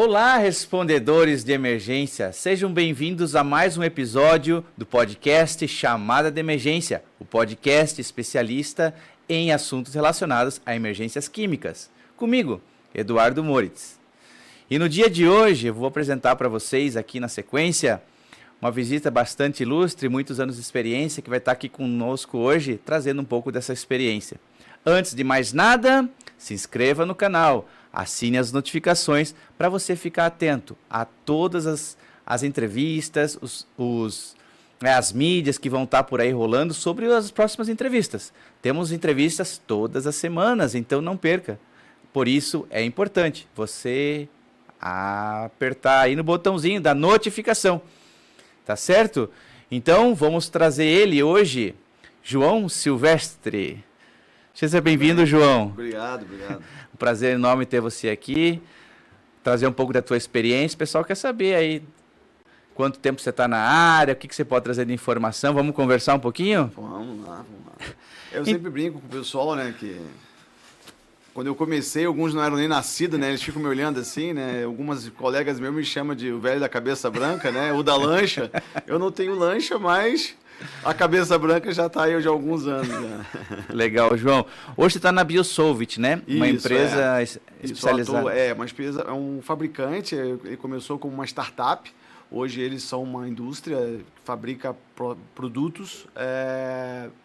Olá, respondedores de emergência! Sejam bem-vindos a mais um episódio do podcast Chamada de Emergência, o podcast especialista em assuntos relacionados a emergências químicas. Comigo, Eduardo Moritz. E no dia de hoje eu vou apresentar para vocês aqui na sequência uma visita bastante ilustre, muitos anos de experiência, que vai estar aqui conosco hoje, trazendo um pouco dessa experiência. Antes de mais nada, se inscreva no canal, assine as notificações para você ficar atento a todas as entrevistas, as mídias que vão estar por aí rolando sobre as próximas entrevistas. Temos entrevistas todas as semanas, então não perca. Por isso é importante você apertar aí no botãozinho da notificação. Tá certo? Então, vamos trazer ele hoje, João Silvestre. Seja bem-vindo, João. Obrigado. Um prazer enorme ter você aqui, trazer um pouco da tua experiência. O pessoal quer saber aí quanto tempo você está na área, o que você pode trazer de informação. Vamos conversar um pouquinho? Vamos lá. Eu sempre brinco com o pessoal, né, que quando eu comecei, alguns não eram nem nascidos, né? Eles ficam me olhando assim, né? Algumas colegas meus me chamam de o velho da cabeça branca, né? O da lancha. Eu não tenho lancha, mas a cabeça branca já está aí há alguns anos. Né? Legal, João. Hoje você está na Biosolvit, né? Uma empresa especializada. Uma empresa, é um fabricante, ele começou como uma startup. Hoje eles são uma indústria que fabrica produtos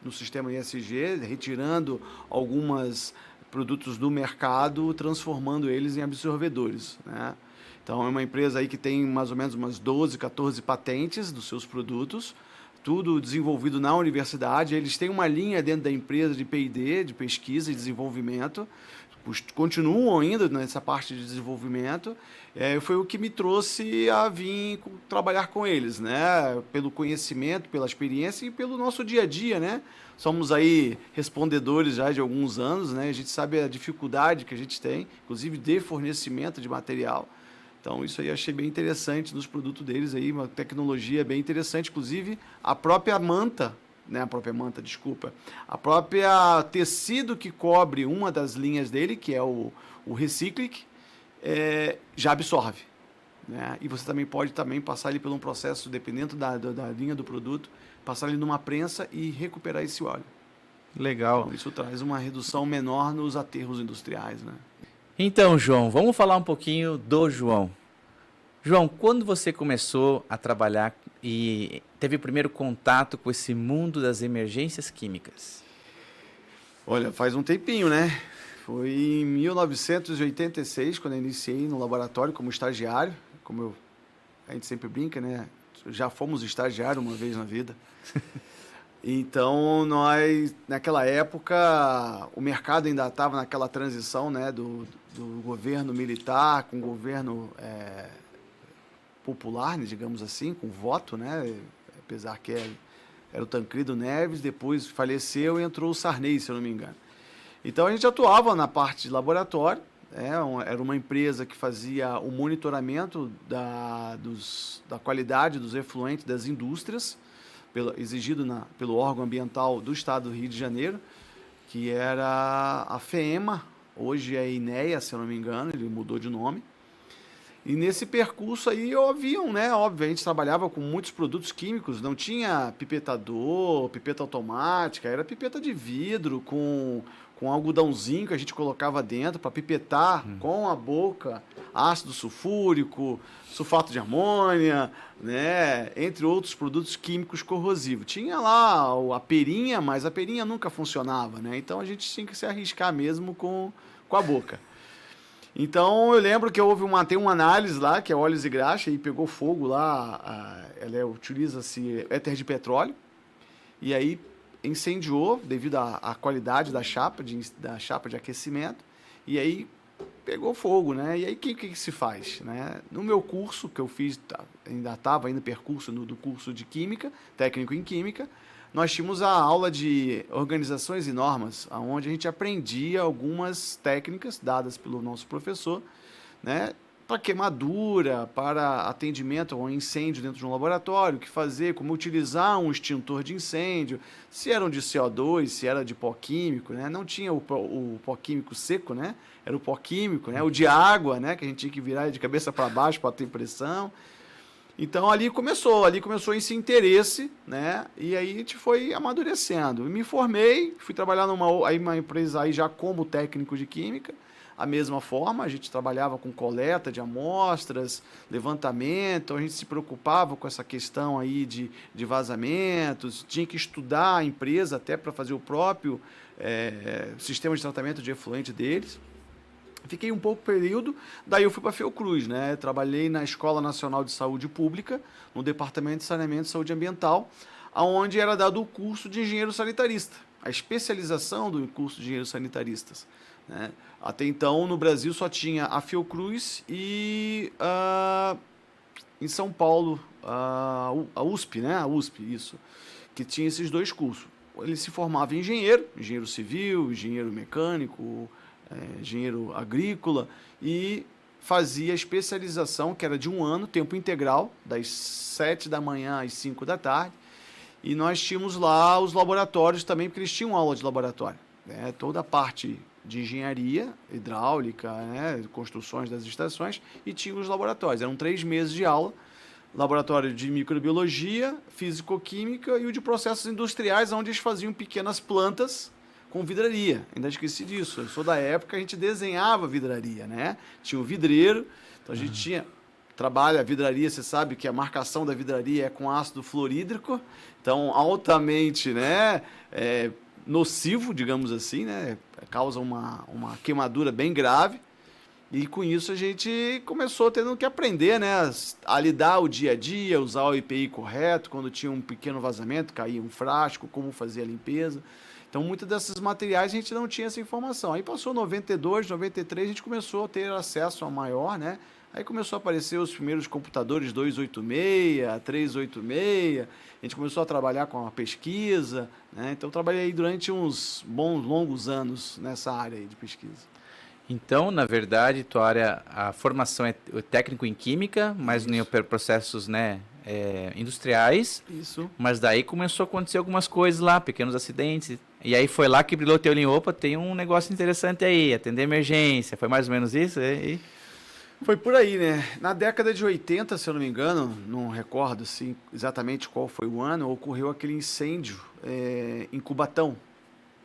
no sistema ISG, retirando algumas produtos do mercado, transformando eles em absorvedores, né? Então, é uma empresa aí que tem mais ou menos umas 12, 14 patentes dos seus produtos, tudo desenvolvido na universidade. Eles têm uma linha dentro da empresa de P&D, de pesquisa e desenvolvimento, continuam ainda nessa parte de desenvolvimento. Foi o que me trouxe a vir trabalhar com eles, né? Pelo conhecimento, pela experiência e pelo nosso dia a dia, né? Somos aí respondedores já de alguns anos, né? A gente sabe a dificuldade que a gente tem, inclusive de fornecimento de material. Então, isso aí eu achei bem interessante nos produtos deles aí, uma tecnologia bem interessante, inclusive a própria manta, a própria tecido que cobre uma das linhas dele, que é o Recyclic, já absorve, né? E você também pode passar ali por um processo, dependendo da linha do produto, passar ele numa prensa e recuperar esse óleo. Legal. Então, isso traz uma redução menor nos aterros industriais, né? Então, João, vamos falar um pouquinho do João. João, quando você começou a trabalhar e teve o primeiro contato com esse mundo das emergências químicas? Olha, faz um tempinho, né? Foi em 1986, quando eu iniciei no laboratório como estagiário. A gente sempre brinca, né? Já fomos estagiário uma vez na vida. Então, naquela época, o mercado ainda estava naquela transição, né, do governo militar com o governo popular, né, digamos assim, com voto, né? Apesar que era o Tancredo Neves, depois faleceu e entrou o Sarney, se eu não me engano. Então, a gente atuava na parte de laboratório. Era uma empresa que fazia o monitoramento da qualidade dos efluentes das indústrias, exigido pelo órgão ambiental do estado do Rio de Janeiro, que era a FEEMA, hoje é INEA, se eu não me engano, ele mudou de nome. E nesse percurso aí né, óbvio, a gente trabalhava com muitos produtos químicos, não tinha pipetador, pipeta automática, era pipeta de vidro com algodãozinho que a gente colocava dentro para pipetar com a boca ácido sulfúrico, sulfato de amônia, né, entre outros produtos químicos corrosivos. Tinha lá a perinha, mas a perinha nunca funcionava, né? Então a gente tinha que se arriscar mesmo com a boca. Então eu lembro que tem uma análise lá, que é óleos e graxa, e pegou fogo lá, utiliza-se éter de petróleo, e aí incendiou devido à qualidade da chapa de aquecimento, e aí pegou fogo, né? E aí o que se faz, né? No meu curso que eu fiz, ainda estava no percurso do curso de Química, técnico em Química, nós tínhamos a aula de organizações e normas, onde a gente aprendia algumas técnicas dadas pelo nosso professor, né? para queimadura, para atendimento a um incêndio dentro de um laboratório, o que fazer, como utilizar um extintor de incêndio, se eram de CO2, se era de pó químico, né? Não tinha o pó químico seco, né? Era o pó químico, né? O de água, né? Que a gente tinha que virar de cabeça para baixo para ter pressão. Então ali começou esse interesse, né? E aí a gente foi amadurecendo. Me formei, fui trabalhar numa empresa aí já como técnico de química. A mesma forma, a gente trabalhava com coleta de amostras, levantamento, a gente se preocupava com essa questão aí de vazamentos, tinha que estudar a empresa até para fazer o próprio sistema de tratamento de efluente deles. Fiquei um pouco período, daí eu fui para a Fiocruz, né? Trabalhei na Escola Nacional de Saúde Pública, no Departamento de Saneamento e Saúde Ambiental, onde era dado o curso de engenheiro sanitarista, a especialização do curso de engenheiros sanitaristas, né? Até então, no Brasil, só tinha a Fiocruz e em São Paulo, a USP, né? A USP, isso, que tinha esses dois cursos. Ele se formava em engenheiro civil, engenheiro mecânico, engenheiro agrícola, e fazia especialização, que era de 1 ano, tempo integral, das 7 da manhã às 5 da tarde, e nós tínhamos lá os laboratórios também, porque eles tinham aula de laboratório, né? Toda a parte de engenharia hidráulica, né? Construções das estações, e tinha os laboratórios. Eram 3 meses de aula, laboratório de microbiologia, físico-química e o de processos industriais, onde eles faziam pequenas plantas com vidraria. Ainda esqueci disso. Eu sou da época, a gente desenhava vidraria, né? Tinha o vidreiro, então a gente trabalha a vidraria, você sabe que a marcação da vidraria é com ácido fluorídrico, então altamente, né, nocivo, digamos assim, né? Causa uma queimadura bem grave. E com isso a gente começou tendo que aprender, né, a lidar o dia a dia, usar o EPI correto, quando tinha um pequeno vazamento, caía um frasco, como fazer a limpeza. Então, muitos desses materiais a gente não tinha essa informação. Aí passou 92, 93, a gente começou a ter acesso a maior, né? Aí começou a aparecer os primeiros computadores 286, 386, a gente começou a trabalhar com a pesquisa, né? Então, trabalhei durante uns bons, longos anos nessa área aí de pesquisa. Então, na verdade, tua área, a formação é técnico em química, mas em processos, né, industriais. Isso. Mas daí começou a acontecer algumas coisas lá, pequenos acidentes. E aí foi lá que brilhou teu olho, opa, tem um negócio interessante aí, atender emergência. Foi mais ou menos isso? Foi por aí, né? Na década de 80, se eu não me engano, não recordo assim, exatamente qual foi o ano, ocorreu aquele incêndio em Cubatão.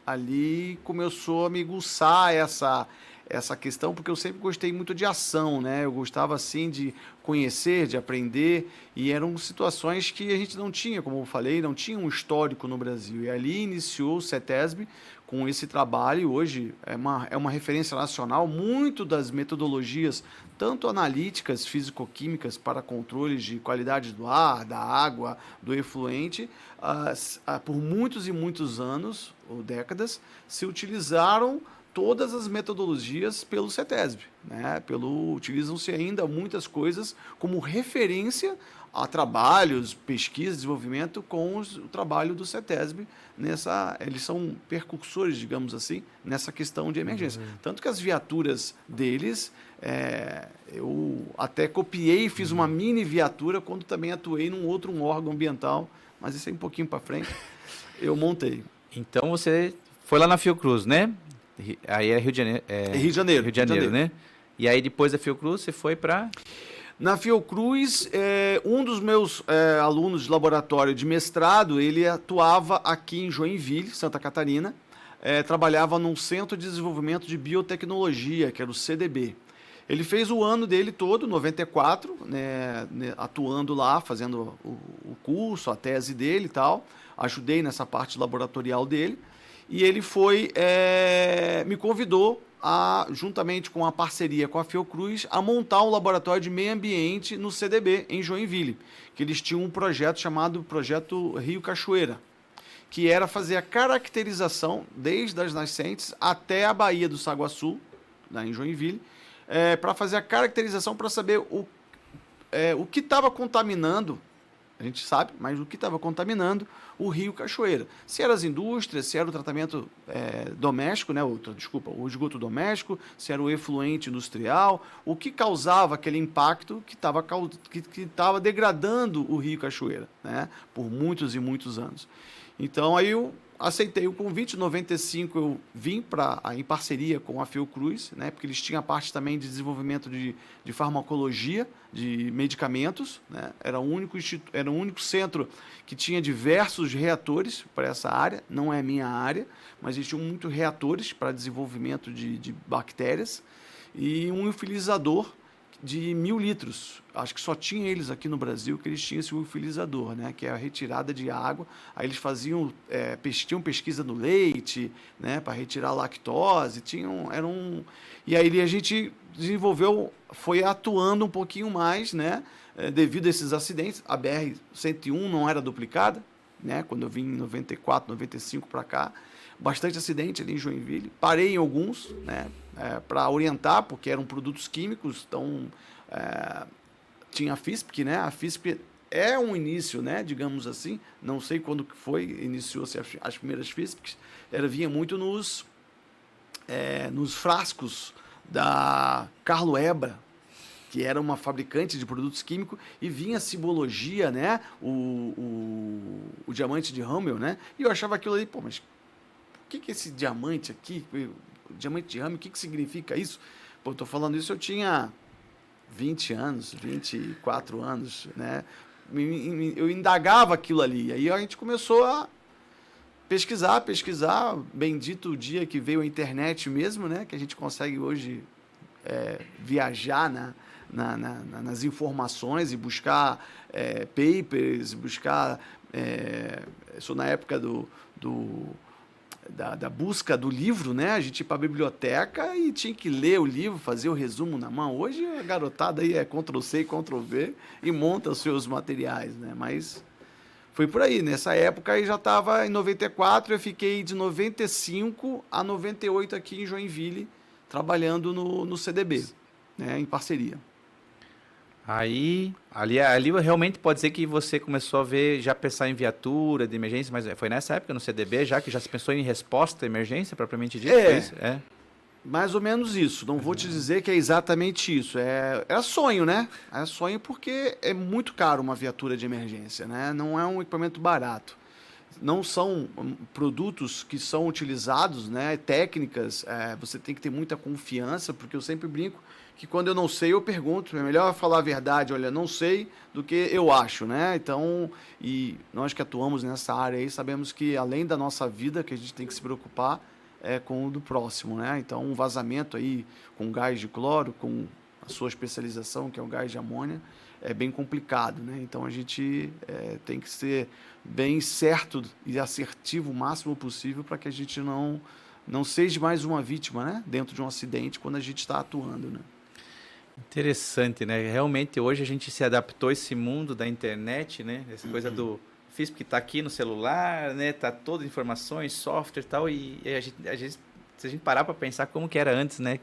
Ali começou a me aguçar essa questão, porque eu sempre gostei muito de ação, né? Eu gostava, assim, de conhecer, de aprender, e eram situações que a gente não tinha, como eu falei, não tinha um histórico no Brasil. E ali iniciou o CETESB com esse trabalho, e hoje é uma referência nacional, muito das metodologias, tanto analíticas, físico-químicas, para controles de qualidade do ar, da água, do efluente, por muitos e muitos anos, ou décadas, se utilizaram todas as metodologias pelo CETESB, né? Utilizam-se ainda muitas coisas como referência a trabalhos, pesquisa, desenvolvimento com o trabalho do CETESB eles são percursores, digamos assim, nessa questão de emergência. Tanto que as viaturas deles, eu até copiei e fiz uma mini viatura quando também atuei num outro órgão ambiental, mas isso é um pouquinho para frente, eu montei. Então você foi lá na Fiocruz, né? Aí é Rio de Janeiro. Rio de Janeiro. Rio de Janeiro, né? E aí depois da Fiocruz você foi para... Na Fiocruz, um dos meus alunos de laboratório de mestrado, ele atuava aqui em Joinville, Santa Catarina, trabalhava num Centro de Desenvolvimento de Biotecnologia, que era o CDB. Ele fez o ano dele todo, 94, né, atuando lá, fazendo o curso, a tese dele e tal. Ajudei nessa parte laboratorial dele. E ele me convidou, juntamente com a parceria com a Fiocruz, a montar um laboratório de meio ambiente no CDB, em Joinville, que eles tinham um projeto chamado Projeto Rio Cachoeira, que era fazer a caracterização desde as nascentes até a Baía do Saguaçu, lá em Joinville, para fazer a caracterização para saber o que estava contaminando a gente sabe, mas o que estava contaminando o rio Cachoeira. Se eram as indústrias, se era o tratamento doméstico, né, o esgoto doméstico, se era o efluente industrial, o que causava aquele impacto que estava degradando o rio Cachoeira, né, por muitos e muitos anos. Então, aí eu aceitei o convite. Em 95 eu vim em parceria com a Fiocruz, né, porque eles tinham a parte também de desenvolvimento de farmacologia, de medicamentos, né, era o único centro que tinha diversos reatores para essa área, não é a minha área, mas eles tinham muitos reatores para desenvolvimento de bactérias e um utilizador de 1.000 litros. Acho que só tinha eles aqui no Brasil que eles tinham esse utilizador, né? Que é a retirada de água. Aí eles tinham pesquisa no leite, né? Para retirar a lactose. E aí a gente desenvolveu, foi atuando um pouquinho mais, né? Devido a esses acidentes. A BR-101 não era duplicada, né? Quando eu vim em 94, 95 para cá. Bastante acidente ali em Joinville. Parei em alguns, né? Para orientar, porque eram produtos químicos, então tinha a FISP, né? A FISP é um início, né? Digamos assim, não sei quando que foi, iniciou-se as primeiras FISPs, vinha muito nos frascos da Carlo Ebra, que era uma fabricante de produtos químicos, e vinha a simbologia, né? O diamante de Hammel, né? E eu achava aquilo ali, pô, mas o que é esse diamante aqui? Diamante de Hammel, o que significa isso? Pô, tô falando isso, eu tinha 20 anos, 24 anos, né? Eu indagava aquilo ali. Aí a gente começou a pesquisar. Bendito o dia que veio a internet mesmo, né? Que a gente consegue hoje viajar nas informações e buscar papers, buscar... Sou na época da busca do livro, né? A gente ia para a biblioteca e tinha que ler o livro, fazer o resumo na mão. Hoje a garotada aí é Ctrl+C, Ctrl+V e monta os seus materiais, né? Mas foi por aí. Nessa época aí já estava em 94, eu fiquei de 95 a 98 aqui em Joinville, trabalhando no CDB, né? Em parceria. Aí, ali realmente pode ser que você começou a já pensar em viatura de emergência, mas foi nessa época no CDB já que já se pensou em resposta à emergência, propriamente dito? Foi isso? Mais ou menos isso. Não vou te dizer que é exatamente isso. É sonho, né? É sonho porque é muito caro uma viatura de emergência, né? Não é um equipamento barato. Não são produtos que são utilizados, né? Técnicas, você tem que ter muita confiança, porque eu sempre brinco que quando eu não sei, eu pergunto. É melhor falar a verdade, olha, não sei, do que eu acho, né? Então, e nós que atuamos nessa área aí, sabemos que além da nossa vida, que a gente tem que se preocupar com o do próximo, né? Então, um vazamento aí com gás de cloro, com a sua especialização, que é o gás de amônia, é bem complicado, né? Então, a gente tem que ser bem certo e assertivo o máximo possível para que a gente não seja mais uma vítima, né? Dentro de um acidente quando a gente está atuando, né? Interessante, né? Realmente hoje a gente se adaptou a esse mundo da internet, né? Essa coisa do FISP que está aqui no celular, né? Tá todas as informações, software e tal, e a gente, se a gente parar para pensar como que era antes, né?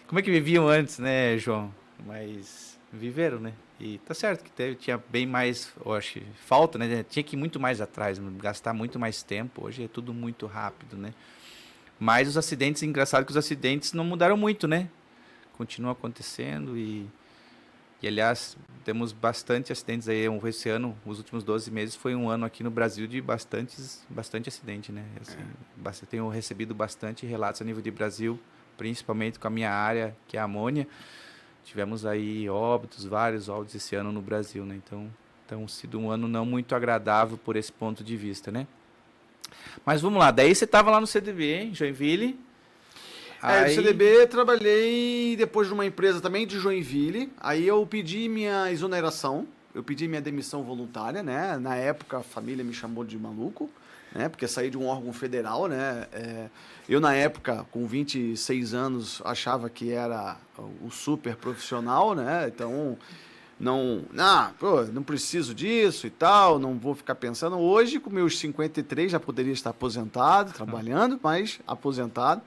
Como é que viviam antes, né, João? Mas viveram, né? E tá certo que tinha bem mais, eu acho, falta, né? Tinha que ir muito mais atrás, gastar muito mais tempo. Hoje é tudo muito rápido, né? Mas os acidentes, engraçado que os acidentes não mudaram muito, né? Continua acontecendo e aliás, temos bastante acidentes aí. Esse ano, os últimos 12 meses, foi um ano aqui no Brasil de bastante acidente, né? Assim, tenho recebido bastante relatos a nível de Brasil, principalmente com a minha área, que é a amônia. Tivemos aí vários óbitos esse ano no Brasil, né? Então, sido um ano não muito agradável por esse ponto de vista, né? Mas vamos lá, daí você estava lá no CDB, em Joinville. No CDB trabalhei depois numa empresa também de Joinville. Aí eu pedi minha exoneração, eu pedi minha demissão voluntária, né? Na época a família me chamou de maluco, né? Porque saí de um órgão federal, né? Eu na época, com 26 anos, achava que era o super profissional, né? Então, não preciso disso e tal, não vou ficar pensando. Hoje, com meus 53, já poderia estar aposentado, trabalhando, mas aposentado.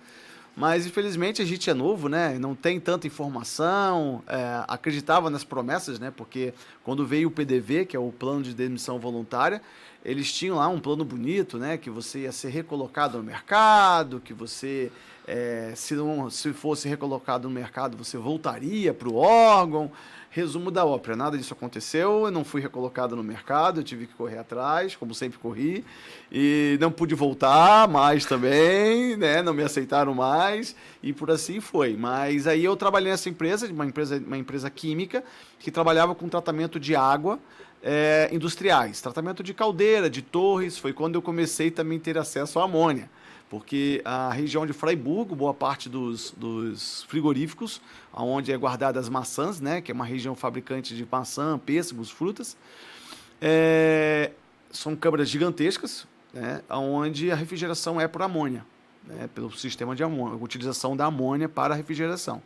mas infelizmente a gente é novo, né? Não tem tanta informação, acreditava nas promessas, né? Porque quando veio o PDV, que é o Plano de Demissão Voluntária, eles tinham lá um plano bonito, né? Que você ia ser recolocado no mercado, que você, se fosse recolocado no mercado, você voltaria para o órgão. Resumo da ópera, nada disso aconteceu, eu não fui recolocado no mercado, eu tive que correr atrás, como sempre corri, e não pude voltar mais também, né? Não me aceitaram mais, e por assim foi. Mas aí eu trabalhei nessa empresa, uma empresa química, que trabalhava com tratamento de água industriais, tratamento de caldeira, de torres, foi quando eu comecei também a ter acesso à amônia. Porque a região de Fraiburgo, boa parte dos frigoríficos, onde é guardada as maçãs, né, que é uma região fabricante de maçã, pêssegos, frutas, são câmaras gigantescas, né, onde a refrigeração é por amônia, né, pelo sistema de amônia, a utilização da amônia para a refrigeração.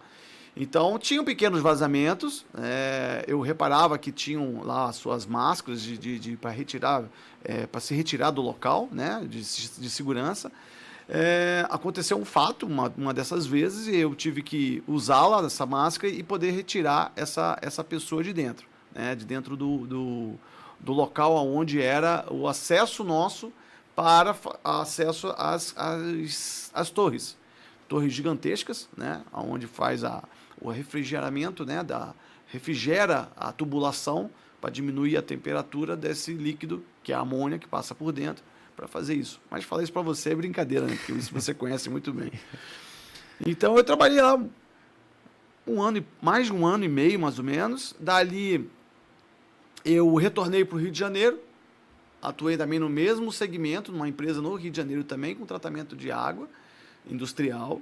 Então, tinham pequenos vazamentos, eu reparava que tinham lá as suas máscaras para retirar, para se retirar do local, né, de segurança. Aconteceu um fato, uma dessas vezes, e eu tive que usá-la, essa máscara, e poder retirar essa pessoa de dentro, né, de dentro do local onde era o acesso nosso para acesso às torres. Torres gigantescas, né, onde faz o refrigeramento, né, refrigera a tubulação para diminuir a temperatura desse líquido, que é a amônia, que passa por dentro, para fazer isso. Mas falar isso para você é brincadeira, né? Porque isso você conhece muito bem. Então, eu trabalhei lá mais de um ano e meio, mais ou menos. Dali, eu retornei para o Rio de Janeiro. Atuei também no mesmo segmento, numa empresa no Rio de Janeiro também, com tratamento de água industrial,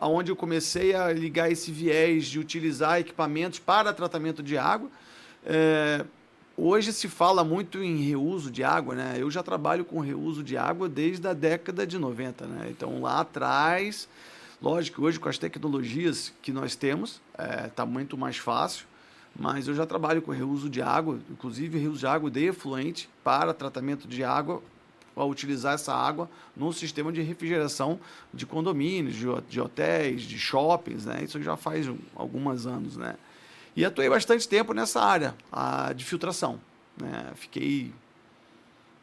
onde eu comecei a ligar esse viés de utilizar equipamentos para tratamento de água. Hoje se fala muito em reuso de água, né? Eu já trabalho com reuso de água desde a década de 90, né? Então, lá atrás, lógico que hoje com as tecnologias que nós temos, está muito mais fácil, mas eu já trabalho com reuso de água, inclusive reuso de água de efluente para tratamento de água, para utilizar essa água no sistema de refrigeração de condomínios, de hotéis, de shoppings, né? Isso já faz alguns anos, né? E atuei bastante tempo nessa área de filtração, né? Fiquei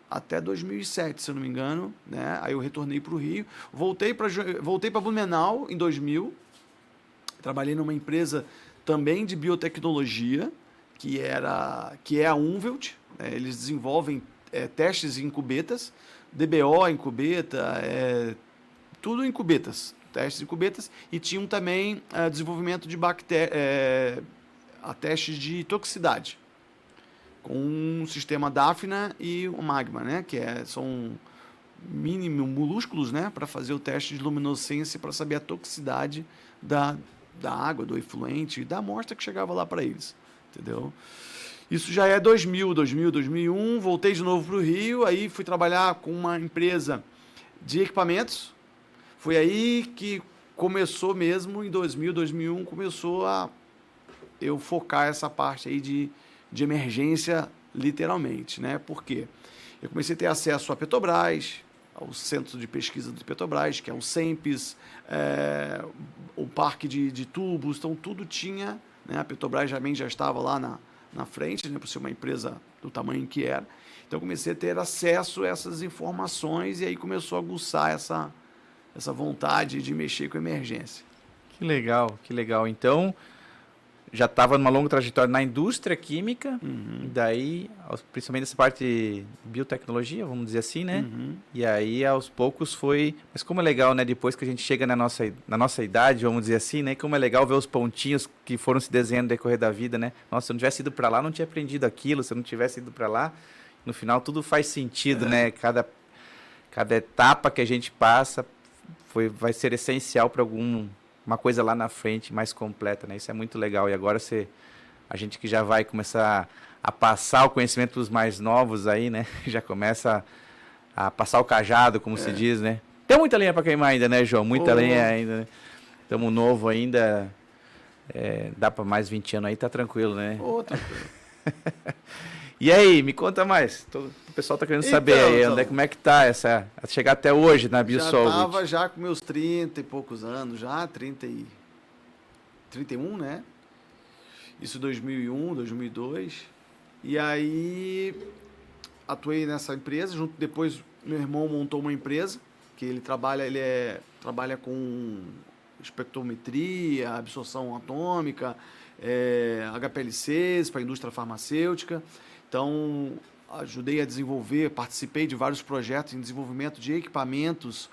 até 2007, se eu não me engano, né? Aí eu retornei para o Rio, voltei para Blumenau em 2000, trabalhei numa empresa também de biotecnologia, que é a Umwelt, né? Eles desenvolvem testes em cubetas, DBO em cubeta, tudo em cubetas, testes em cubetas, e tinham também desenvolvimento de a testes de toxicidade, com um sistema Dafna e o Magma, né, que são mínimos molúsculos, né, para fazer o teste de luminescência para saber a toxicidade da água, do efluente e da amostra que chegava lá para eles, entendeu? Isso já é 2001, voltei de novo para o Rio, aí fui trabalhar com uma empresa de equipamentos, foi aí que começou mesmo, em 2001, começou a eu focar essa parte aí de emergência, literalmente, né? Por quê? Eu comecei a ter acesso à Petrobras, ao centro de pesquisa do Petrobras, que é o CEMPES, o parque de tubos, então tudo tinha, né? A Petrobras também já estava lá na frente, né? Por ser uma empresa do tamanho que era. Então eu comecei a ter acesso a essas informações e aí começou a aguçar essa vontade de mexer com emergência. Que legal, que legal. Então, já estava numa longa trajetória na indústria química, daí, principalmente essa parte de biotecnologia, vamos dizer assim, né? E aí, aos poucos, foi... Mas como é legal, né? Depois que a gente chega na nossa idade, vamos dizer assim, né? Como é legal ver os pontinhos que foram se desenhando no decorrer da vida, né? Nossa, se eu não tivesse ido para lá, não tinha aprendido aquilo. Se eu não tivesse ido para lá, no final, tudo faz sentido, né? Cada etapa que a gente passa vai ser essencial para uma coisa lá na frente mais completa, né? Isso é muito legal. E agora a gente que já vai começar a passar o conhecimento dos mais novos aí, né? Já começa a passar o cajado, como se diz, né? Tem muita lenha para queimar ainda, né, João? Muita lenha ainda, né? Estamos novo ainda. Dá para mais 20 anos aí, tá tranquilo, né? Tranquilo. E aí, me conta mais. O pessoal tá querendo saber aí, André, como é que tá chegar até hoje na BioSolvit? Já tava já com meus 30 e poucos anos, já 31, né? Isso 2001, 2002. E aí atuei nessa empresa, depois meu irmão montou uma empresa, que ele trabalha com espectrometria, absorção atômica, HPLCs para a indústria farmacêutica. Então, ajudei a desenvolver, participei de vários projetos em desenvolvimento de equipamentos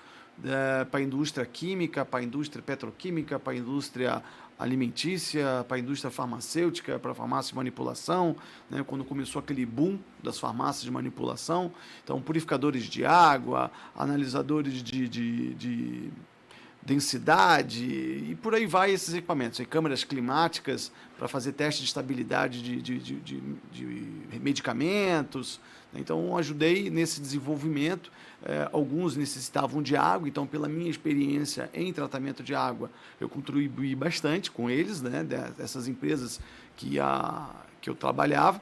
para a indústria química, para a indústria petroquímica, para a indústria alimentícia, para a indústria farmacêutica, para a farmácia de manipulação, né, quando começou aquele boom das farmácias de manipulação. Então, purificadores de água, analisadores de densidade e por aí vai esses equipamentos. E câmeras climáticas para fazer teste de estabilidade de medicamentos. Então, ajudei nesse desenvolvimento. Alguns necessitavam de água, então, pela minha experiência em tratamento de água, eu contribuí bastante com eles, né, dessas empresas que eu trabalhava.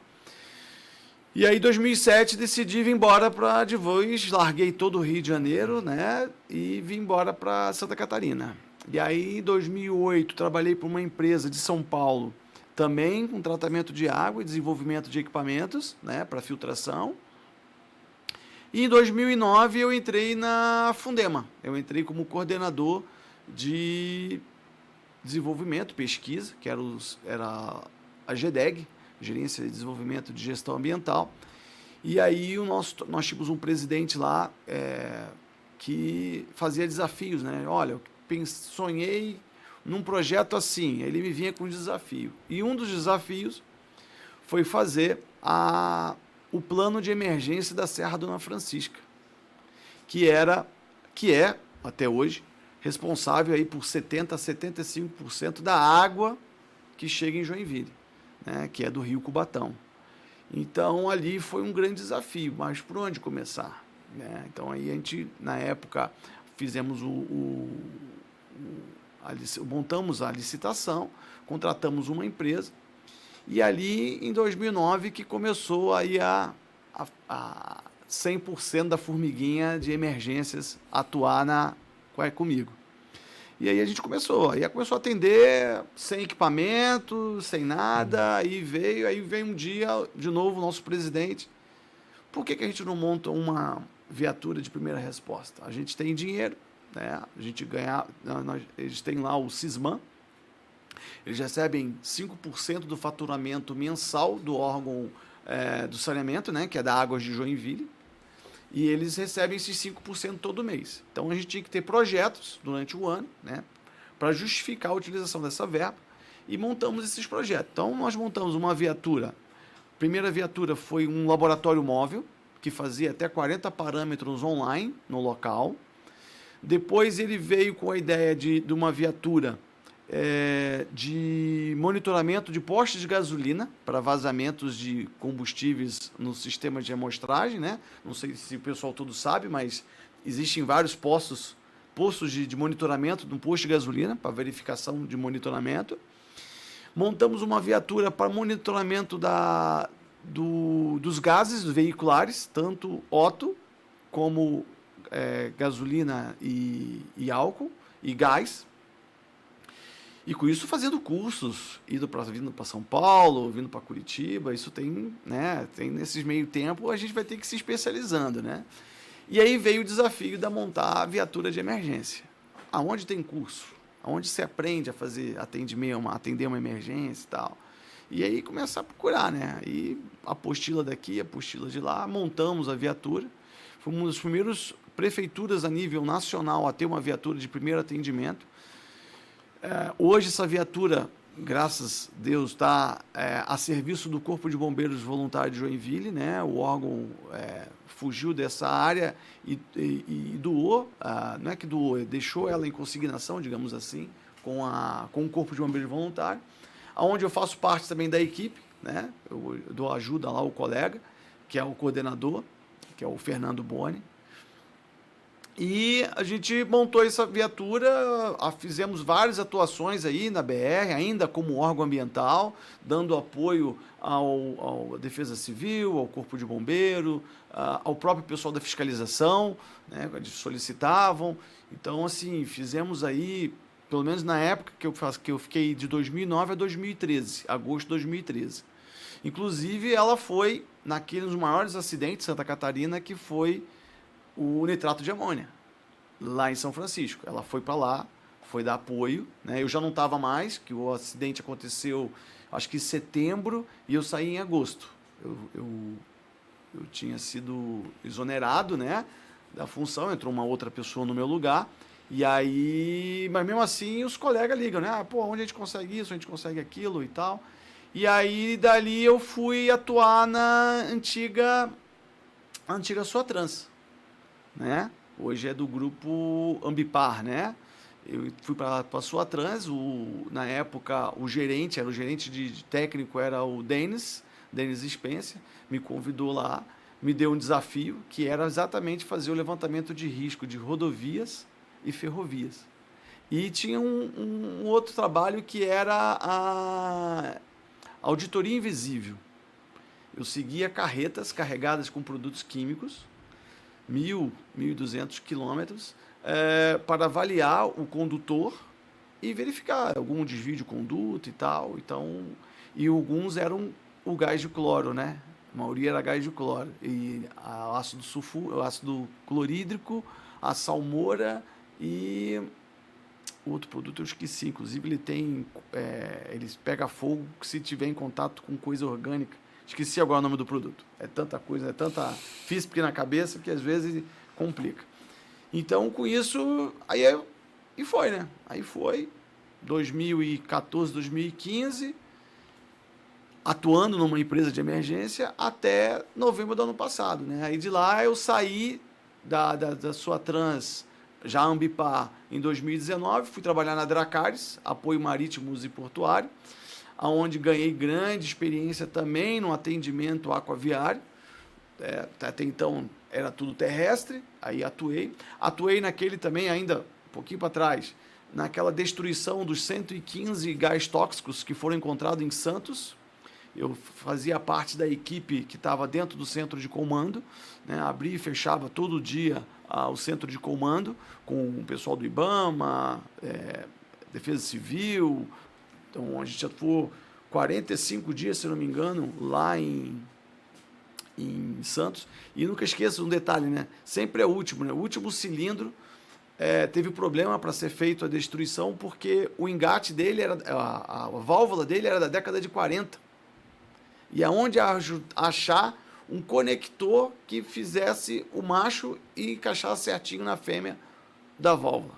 E aí, em 2007, decidi vir embora para de vez, larguei todo o Rio de Janeiro, né, e vim embora para Santa Catarina. E aí, em 2008, trabalhei para uma empresa de São Paulo, também com tratamento de água e desenvolvimento de equipamentos, né, para filtração. E em 2009 eu entrei na Fundema. Eu entrei como coordenador de desenvolvimento, pesquisa, que era a GDEG, Gerência de Desenvolvimento de Gestão Ambiental. E aí nós tínhamos um presidente lá que fazia desafios, né? Olha, eu sonhei num projeto assim, ele me vinha com um desafio. E um dos desafios foi fazer o plano de emergência da Serra Dona Francisca, que é, até hoje, responsável aí por 70% a 75% da água que chega em Joinville, né, que é do Rio Cubatão. Então, ali foi um grande desafio, mas por onde começar? Né? Então, aí a gente, na época, fizemos montamos a licitação, contratamos uma empresa, e ali, em 2009, que começou aí a 100% da formiguinha de emergências atuar comigo. E aí a gente começou a atender sem equipamento, sem nada, aí veio um dia, de novo, o nosso presidente, por que a gente não monta uma viatura de primeira resposta? A gente tem dinheiro, né? A gente eles têm lá o Sisman, eles recebem 5% do faturamento mensal do órgão do saneamento, né, que é da Águas de Joinville, e eles recebem esses 5% todo mês. Então, a gente tinha que ter projetos durante o ano, né, para justificar a utilização dessa verba, e montamos esses projetos. Então, nós montamos uma viatura. A primeira viatura foi um laboratório móvel, que fazia até 40 parâmetros online no local. Depois, ele veio com a ideia de uma viatura de monitoramento de postos de gasolina para vazamentos de combustíveis no sistema de amostragem, né? Não sei se o pessoal todo sabe, mas existem vários postos de monitoramento no posto de gasolina para verificação de monitoramento. Montamos uma viatura para monitoramento dos gases veiculares, tanto Otto como gasolina e álcool e gás. E com isso fazendo cursos, vindo para São Paulo, vindo para Curitiba, isso tem nesses meio tempo, a gente vai ter que se especializando, né? E aí veio o desafio de montar a viatura de emergência. Aonde tem curso? Aonde se aprende a atender uma emergência e tal. E aí começar a procurar, né? E apostila daqui, apostila de lá, montamos a viatura. Fomos uma das primeiras prefeituras a nível nacional a ter uma viatura de primeiro atendimento. Hoje essa viatura, graças a Deus, está a serviço do Corpo de Bombeiros Voluntários de Joinville, né? O órgão fugiu dessa área e doou, não é que doou, deixou ela em consignação, digamos assim, com o Corpo de Bombeiros Voluntários, onde eu faço parte também da equipe, né? Eu dou ajuda lá ao colega, que é o coordenador, que é o Fernando Boni. E a gente montou essa viatura, fizemos várias atuações aí na BR, ainda como órgão ambiental, dando apoio à Defesa Civil, ao Corpo de Bombeiro, ao próprio pessoal da fiscalização, né, eles solicitavam. Então, assim, fizemos aí, pelo menos na época que eu fiquei de 2009 a 2013, agosto de 2013. Inclusive, ela foi naqueles maiores acidentes de Santa Catarina, que foi o nitrato de amônia, lá em São Francisco. Ela foi para lá, foi dar apoio, né? Eu já não estava mais, que o acidente aconteceu, acho que em setembro, e eu saí em agosto. Eu tinha sido exonerado, né, da função, entrou uma outra pessoa no meu lugar, e aí, mas mesmo assim os colegas ligam, né? Pô, onde a gente consegue isso, a gente consegue aquilo e tal. E aí, dali eu fui atuar na antiga Suatrans, né? Hoje é do grupo Ambipar, né? Eu fui para a Suatrans, na época o gerente de técnico era o Denis Spencer, me convidou lá, me deu um desafio que era exatamente fazer o levantamento de risco de rodovias e ferrovias. E tinha um outro trabalho que era a auditoria invisível. Eu seguia carretas carregadas com produtos químicos, 1.200 quilômetros, para avaliar o condutor e verificar algum desvio de conduta e tal. Então, e alguns eram o gás de cloro, né? A maioria era gás de cloro. E o ácido clorídrico, a salmoura e outro produto eu esqueci. Inclusive, ele pega fogo se tiver em contato com coisa orgânica. Esqueci agora o nome do produto. É tanta coisa, é tanta física na cabeça que às vezes complica. Então, com isso, e foi, né? Aí foi 2014, 2015, atuando numa empresa de emergência até novembro do ano passado, né? Aí de lá eu saí da Suatrans, já Ambipar, em 2019, fui trabalhar na Dracares, apoio marítimos e portuário, onde ganhei grande experiência também no atendimento aquaviário. Até então era tudo terrestre, aí atuei naquele também, ainda um pouquinho para trás, naquela destruição dos 115 gás tóxicos que foram encontrados em Santos. Eu fazia parte da equipe que estava dentro do centro de comando, né? Abria e fechava todo dia o centro de comando com o pessoal do IBAMA, Defesa Civil. Então, a gente atuou 45 dias, se não me engano, lá em Santos. E nunca esqueça um detalhe, né? Sempre é o último, né? O último cilindro teve problema para ser feito a destruição, porque o engate dele, a válvula dele era da década de 40. E aonde achar um conector que fizesse o macho e encaixasse certinho na fêmea da válvula.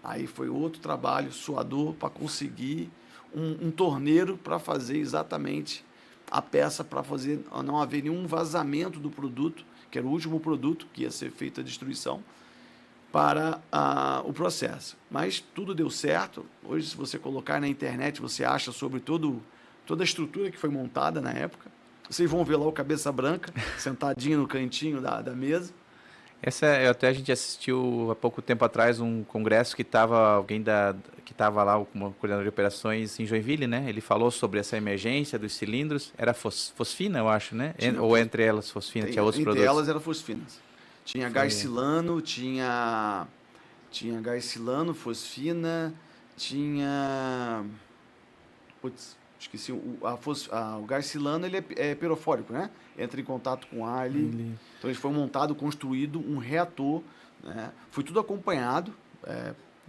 Aí foi outro trabalho suador para conseguir um torneiro para fazer exatamente a peça, para fazer não haver nenhum vazamento do produto, que era o último produto que ia ser feita a destruição, para o processo. Mas tudo deu certo. Hoje, se você colocar na internet, você acha sobre toda a estrutura que foi montada na época. Vocês vão ver lá o Cabeça Branca, sentadinho no cantinho da mesa. Até a gente assistiu há pouco tempo atrás um congresso que estava que estava lá como coordenador de operações em Joinville, né? Ele falou sobre essa emergência dos cilindros. Era fosfina, eu acho, né? Ou entre elas fosfina, tinha outros produtos. Entre elas eram fosfinas. Tinha gás silano, tinha gás silano, fosfina, tinha... Putz, esqueci. O gás silano, ele é pirofórico, né? Entra em contato com ar. Então, ele foi construído um reator, né? Foi tudo acompanhado,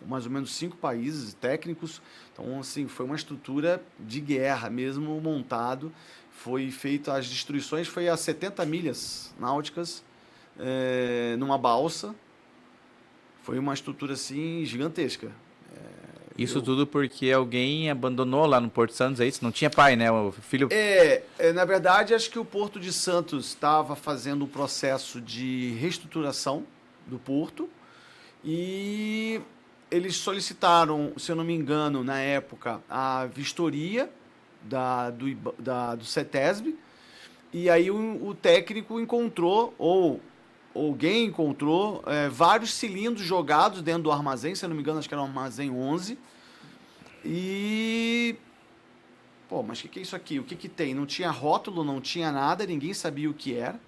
mais ou menos 5 países técnicos. Então, assim, foi uma estrutura de guerra mesmo montado. Foi feito, as destruições foi a 70 milhas náuticas, numa balsa. Foi uma estrutura, assim, gigantesca. Isso tudo porque alguém abandonou lá no Porto Santos, é isso? Não tinha pai, né? O filho... Na verdade, acho que o Porto de Santos estava fazendo um processo de reestruturação do porto e eles solicitaram, se eu não me engano, na época, a vistoria do CETESB, e aí o técnico encontrou, ou alguém encontrou vários cilindros jogados dentro do armazém, se eu não me engano, acho que era o armazém 11. E... Pô, mas o que é isso aqui? O que tem? Não tinha rótulo, não tinha nada, ninguém sabia o que era.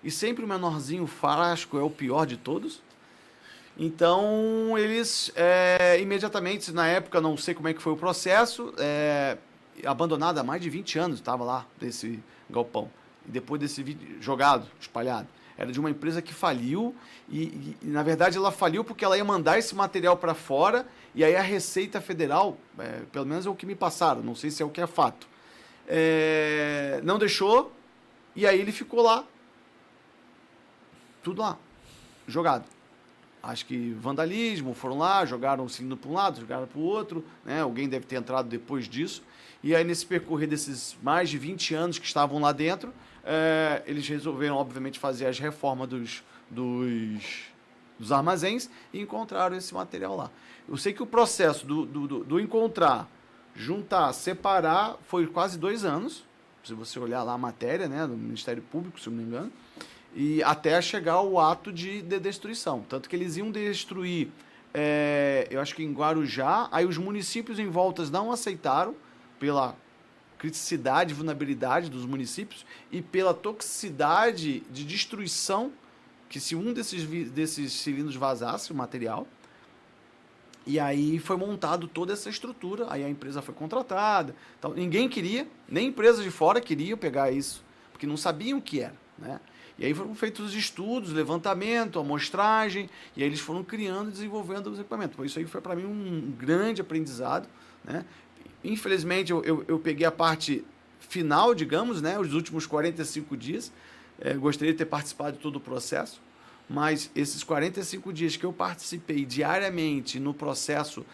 E sempre o menorzinho frasco é o pior de todos. Então, eles imediatamente, na época, não sei como é que foi o processo, abandonado há mais de 20 anos, estava lá, desse galpão. E depois desse vídeo jogado, espalhado. Era de uma empresa que faliu e, na verdade, ela faliu porque ela ia mandar esse material para fora e aí a Receita Federal, pelo menos é o que me passaram, não sei se é o que é fato, não deixou e aí ele ficou lá, tudo lá, jogado. Acho que vandalismo, foram lá, jogaram o cilindro para um lado, jogaram para o outro, né? Alguém deve ter entrado depois disso. E aí, nesse percorrer desses mais de 20 anos que estavam lá dentro, eles resolveram, obviamente, fazer as reformas dos armazéns e encontraram esse material lá. Eu sei que o processo do encontrar, juntar, separar, foi quase 2 anos, se você olhar lá a matéria, né, do Ministério Público, se eu não me engano, e até chegar ao ato de destruição. Tanto que eles iam destruir, eu acho que em Guarujá, aí os municípios em voltas não aceitaram, pela criticidade e vulnerabilidade dos municípios e pela toxicidade de destruição, que se um desses cilindros vazasse o material, e aí foi montado toda essa estrutura, aí a empresa foi contratada, então, ninguém queria, nem empresas de fora queriam pegar isso, porque não sabiam o que era, né? E aí foram feitos os estudos, levantamento, amostragem, e aí eles foram criando e desenvolvendo os equipamentos. Isso aí foi para mim um grande aprendizado, né? Infelizmente, eu peguei a parte final, digamos, né? Os últimos 45 dias. Gostaria de ter participado de todo o processo, mas esses 45 dias que eu participei diariamente no processo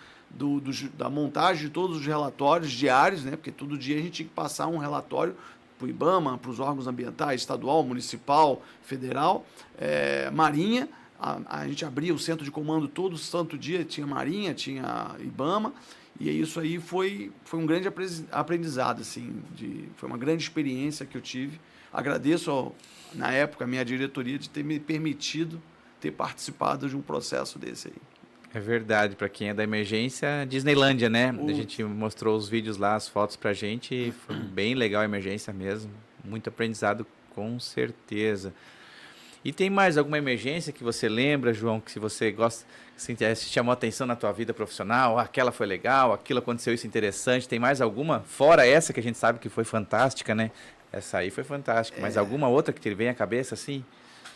da montagem de todos os relatórios diários, né? Porque todo dia a gente tinha que passar um relatório para o IBAMA, para os órgãos ambientais, estadual, municipal, federal, Marinha. A gente abria o centro de comando todo santo dia, tinha Marinha, tinha IBAMA, e isso aí foi um grande aprendizado, assim, foi uma grande experiência que eu tive. Agradeço, na época, a minha diretoria de ter me permitido ter participado de um processo desse aí. É verdade, para quem é da emergência, Disneylândia, né? A gente mostrou os vídeos lá, as fotos pra gente, e foi bem legal a emergência mesmo, muito aprendizado com certeza. E tem mais alguma emergência que você lembra, João, que se você gosta, se chamou atenção na tua vida profissional, aquela foi legal, aquilo aconteceu isso interessante, tem mais alguma? Fora essa que a gente sabe que foi fantástica, né? Essa aí foi fantástica, mas alguma outra que te vem à cabeça assim?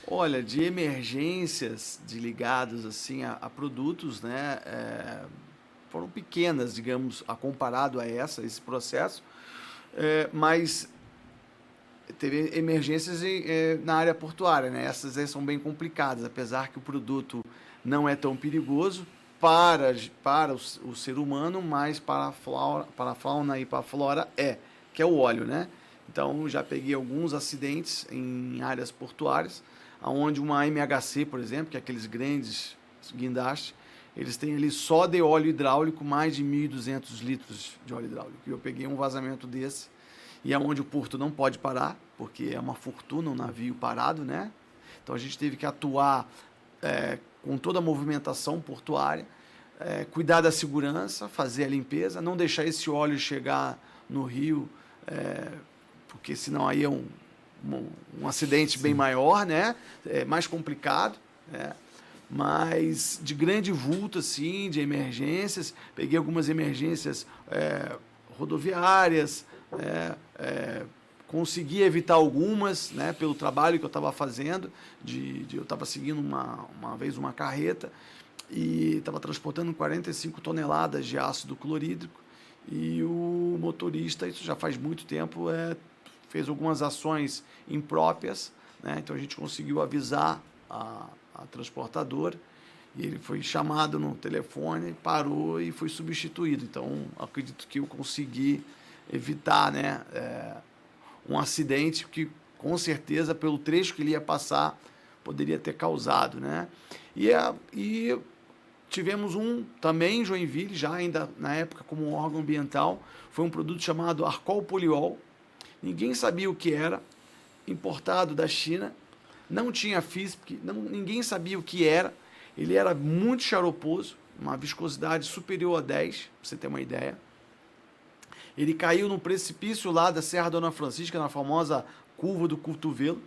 Olha, de emergências ligados assim, a produtos, né, foram pequenas, digamos, comparado a esse processo, mas teve emergências na área portuária, né? Essas aí são bem complicadas, apesar que o produto não é tão perigoso para o ser humano, mas para a fauna e para a flora que é o óleo, né? Então, já peguei alguns acidentes em áreas portuárias, onde uma MHC, por exemplo, que é aqueles grandes guindastes, eles têm ali só de óleo hidráulico mais de 1.200 litros de óleo hidráulico. E eu peguei um vazamento desse, e é onde o porto não pode parar, porque é uma fortuna um navio parado, né? Então a gente teve que atuar com toda a movimentação portuária, cuidar da segurança, fazer a limpeza, não deixar esse óleo chegar no rio, porque senão aí é um acidente bem maior, né? É mais complicado, né? Mas de grande vulto, assim, de emergências, peguei algumas emergências rodoviárias, consegui evitar algumas, né, pelo trabalho que eu estava fazendo, eu estava seguindo uma vez uma carreta e estava transportando 45 toneladas de ácido clorídrico e o motorista, isso já faz muito tempo, fez algumas ações impróprias, né, então a gente conseguiu avisar a transportadora e ele foi chamado no telefone, parou e foi substituído. Então, acredito que eu consegui evitar, né, um acidente que, com certeza, pelo trecho que ele ia passar, poderia ter causado, né? E tivemos também em Joinville, já ainda na época como um órgão ambiental, foi um produto chamado Arcol Poliol. Ninguém sabia o que era, importado da China, não tinha FISP, ninguém sabia o que era. Ele era muito xaroposo, uma viscosidade superior a 10, para você ter uma ideia. Ele caiu num precipício lá da Serra Dona Francisca, na famosa curva do cotovelo.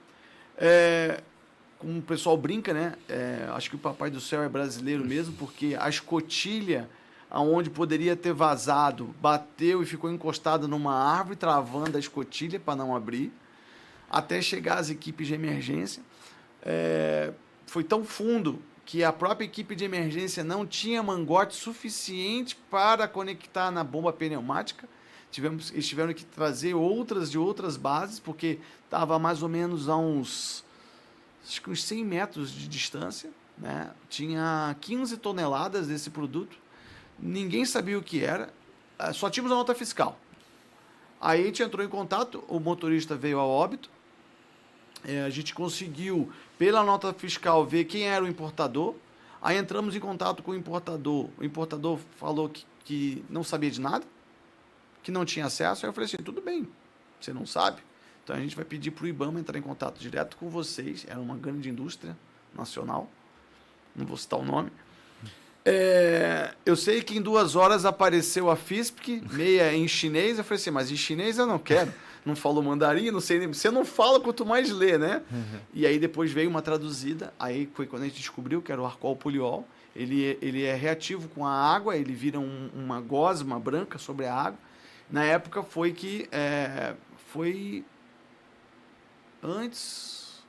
Como o pessoal brinca, né? Acho que o Papai do Céu é brasileiro mesmo, porque a escotilha, aonde poderia ter vazado, bateu e ficou encostada numa árvore, travando a escotilha para não abrir, até chegar às equipes de emergência. Foi tão fundo que a própria equipe de emergência não tinha mangote suficiente para conectar na bomba pneumática. Eles tiveram que trazer outras de outras bases, porque estava mais ou menos a uns 100 metros de distância, né? Tinha 15 toneladas desse produto, ninguém sabia o que era, só tínhamos a nota fiscal. Aí a gente entrou em contato, o motorista veio a óbito, a gente conseguiu, pela nota fiscal, ver quem era o importador. Aí entramos em contato com o importador falou que não sabia de nada, que não tinha acesso. Aí eu falei assim, tudo bem, você não sabe? Então a gente vai pedir para o IBAMA entrar em contato direto com vocês. Era uma grande indústria nacional, não vou citar o nome. Eu sei que em 2 horas apareceu a FISP, meia em chinês. Eu falei assim, mas em chinês eu não quero. Não falo mandarim, não sei nem. Você não fala, quanto mais lê, né? Uhum. E aí depois veio uma traduzida. Aí foi quando a gente descobriu que era o arcol poliol. Ele é reativo com a água, ele vira uma gosma branca sobre a água. Na época foi antes.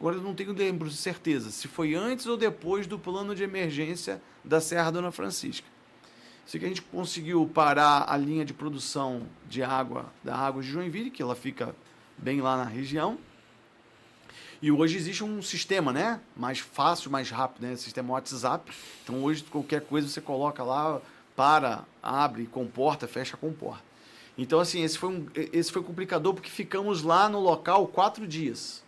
Agora eu não tenho lembro de certeza se foi antes ou depois do plano de emergência da Serra Dona Francisca. Sei que a gente conseguiu parar a linha de produção de água da Água de Joinville, que ela fica bem lá na região. E hoje existe um sistema, né? Mais fácil, mais rápido, né? Sistema WhatsApp. Então hoje qualquer coisa você coloca lá, abre, comporta, fecha, comporta. Então assim, esse foi complicador porque ficamos lá no local 4 dias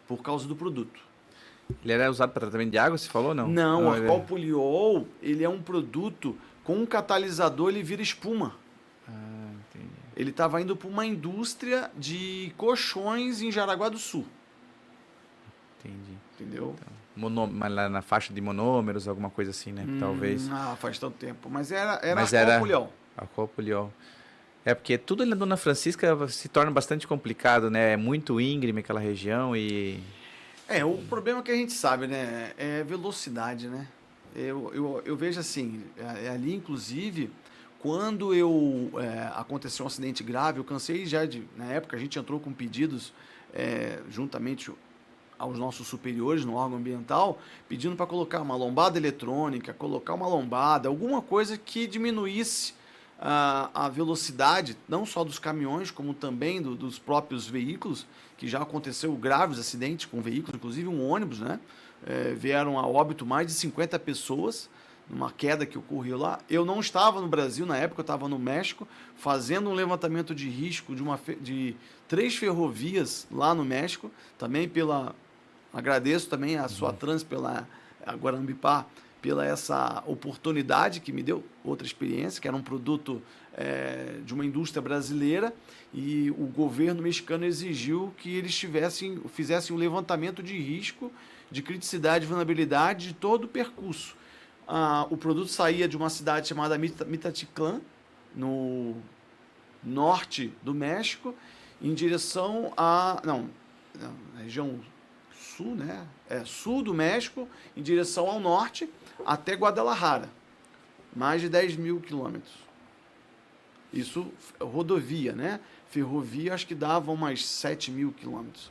por causa do produto. Ele era usado para tratamento de água, você falou, não? Não, o arcol poliol, ele é um produto com um catalisador, ele vira espuma. Entendi. Ele estava indo para uma indústria de colchões em Jaraguá do Sul. Entendi. Entendeu? Então, mas lá na faixa de monômeros, alguma coisa assim, né? Talvez. Faz tanto tempo. Mas era arcol poliol. Arcol poliol. Porque tudo ali na Dona Francisca se torna bastante complicado, né? É muito íngreme aquela região e... O problema que a gente sabe, né? É velocidade, né? Eu vejo assim, ali inclusive, quando aconteceu um acidente grave, eu cansei já na época a gente entrou com pedidos juntamente aos nossos superiores no órgão ambiental, pedindo para colocar uma lombada eletrônica, colocar uma lombada, alguma coisa que diminuísse a velocidade, não só dos caminhões, como também dos próprios veículos, que já aconteceu graves acidentes com veículos, inclusive um ônibus, né? Vieram a óbito mais de 50 pessoas numa queda que ocorreu lá. Eu não estava no Brasil na época, eu estava no México, fazendo um levantamento de risco de 3 ferrovias lá no México, também agradeço também a sua trans a Guarambipar, pela essa oportunidade que me deu, outra experiência, que era um produto de uma indústria brasileira, e o governo mexicano exigiu que eles fizessem um levantamento de risco, de criticidade e vulnerabilidade de todo o percurso. O produto saía de uma cidade chamada Minatitlán, no norte do México, em direção na região sul, né? Sul do México, em direção ao norte, até Guadalajara, mais de 10 mil quilômetros. Isso rodovia, né? Ferrovia, acho que dava umas 7 mil quilômetros.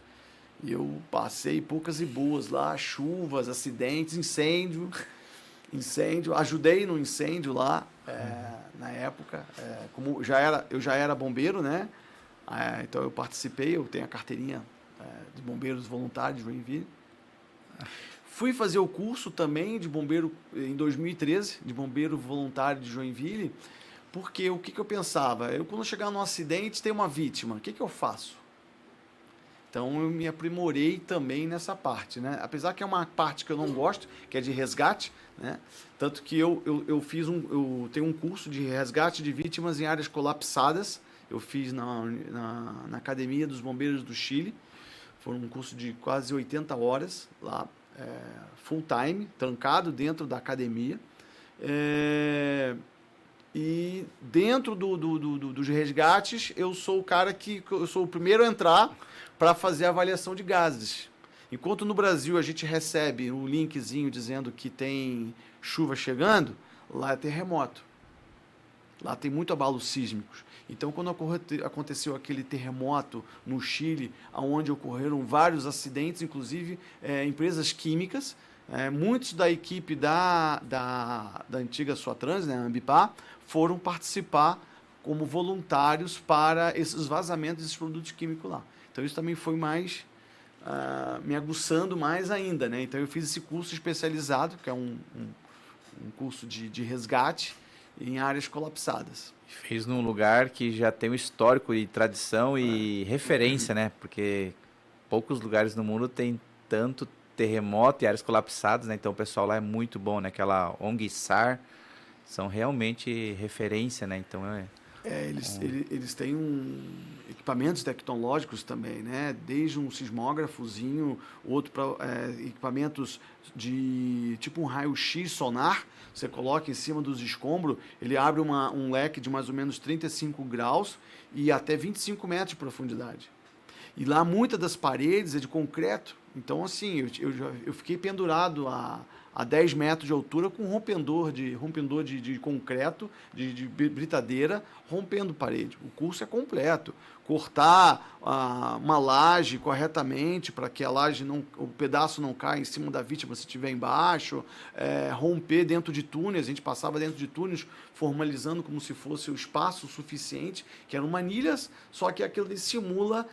E eu passei poucas e boas lá, chuvas, acidentes, incêndio, ajudei no incêndio lá, na época, como eu já era bombeiro, né? Então eu participei, eu tenho a carteirinha de bombeiros voluntários de Joinville. Fui fazer o curso também de bombeiro em 2013, de bombeiro voluntário de Joinville, porque o que eu pensava? Quando chegar num acidente, tem uma vítima, o que eu faço? Então eu me aprimorei também nessa parte, né? Apesar que é uma parte que eu não gosto, que é de resgate, né? Tanto que eu tenho um curso de resgate de vítimas em áreas colapsadas, eu fiz na Academia dos Bombeiros do Chile. Foi um curso de quase 80 horas lá, full time, trancado dentro da academia. E dentro dos resgates, eu sou o cara eu sou o primeiro a entrar para fazer a avaliação de gases. Enquanto no Brasil a gente recebe um linkzinho dizendo que tem chuva chegando, lá é terremoto. Lá tem muito abalo sísmicos. Então, quando aconteceu aquele terremoto no Chile, onde ocorreram vários acidentes, inclusive empresas químicas, muitos da equipe da antiga Suatrans, né, a Ambipar, foram participar como voluntários para esses vazamentos desses produtos químicos lá. Então, isso também foi mais me aguçando mais ainda, né? Então, eu fiz esse curso especializado, que é um curso de resgate em áreas colapsadas. Fez num lugar que já tem um histórico e tradição e referência, né? Porque poucos lugares no mundo tem tanto terremoto e áreas colapsadas, né? Então o pessoal lá é muito bom, né? Aquela ONG SAR são realmente referência, né? Então eles têm equipamentos tecnológicos também, né? Desde um sismógrafozinho, outro para equipamentos de tipo um raio-x sonar. Você coloca em cima dos escombros, ele abre um leque de mais ou menos 35 graus e até 25 metros de profundidade. E lá muitas das paredes é de concreto. Então, assim, eu fiquei pendurado a 10 metros de altura com rompedor de concreto, de britadeira, rompendo parede. O curso é completo. Cortar uma laje corretamente para que o pedaço não caia em cima da vítima se estiver embaixo, romper dentro de túneis. A gente passava dentro de túneis formalizando como se fosse o espaço suficiente, que eram manilhas, só que aquilo simula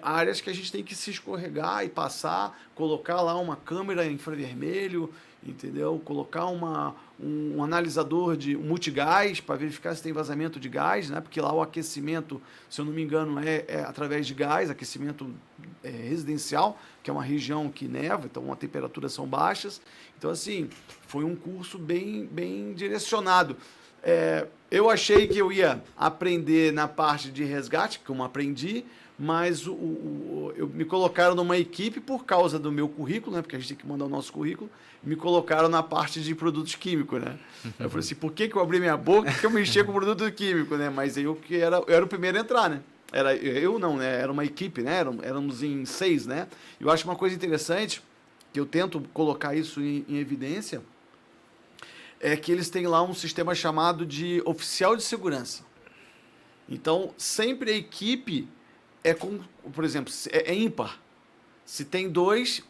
áreas que a gente tem que se escorregar e passar, colocar lá uma câmera infravermelho, entendeu? Colocar um analisador um multigás para verificar se tem vazamento de gás, né? Porque lá o aquecimento, se eu não me engano, é através de gás, aquecimento residencial, que é uma região que neva, então as temperaturas são baixas. Então, assim, foi um curso bem direcionado. Eu achei que eu ia aprender na parte de resgate, como aprendi, mas me colocaram numa equipe por causa do meu currículo, né? Porque a gente tem que mandar o nosso currículo, me colocaram na parte de produtos químicos, né? Eu falei assim, por que eu abri minha boca? Porque eu mexia com produto químico, né? Mas eu era o primeiro a entrar, né? Era uma equipe, né? Éramos em 6, né? Eu acho uma coisa interessante, que eu tento colocar isso em evidência, é que eles têm lá um sistema chamado de oficial de segurança. Então, sempre a equipe por exemplo, é ímpar. Se tem 2,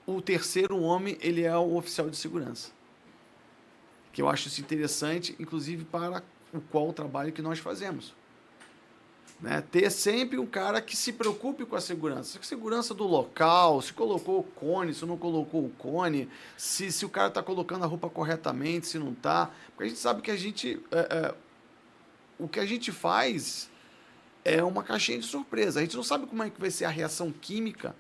o terceiro homem, ele é o oficial de segurança. Que eu acho isso interessante, inclusive para o trabalho que nós fazemos. Né? Ter sempre um cara que se preocupe com a segurança do local, se colocou o cone, se não colocou o cone, se o cara está colocando a roupa corretamente, se não está. Porque a gente sabe que o que a gente faz é uma caixinha de surpresa. A gente não sabe como é que vai ser a reação química,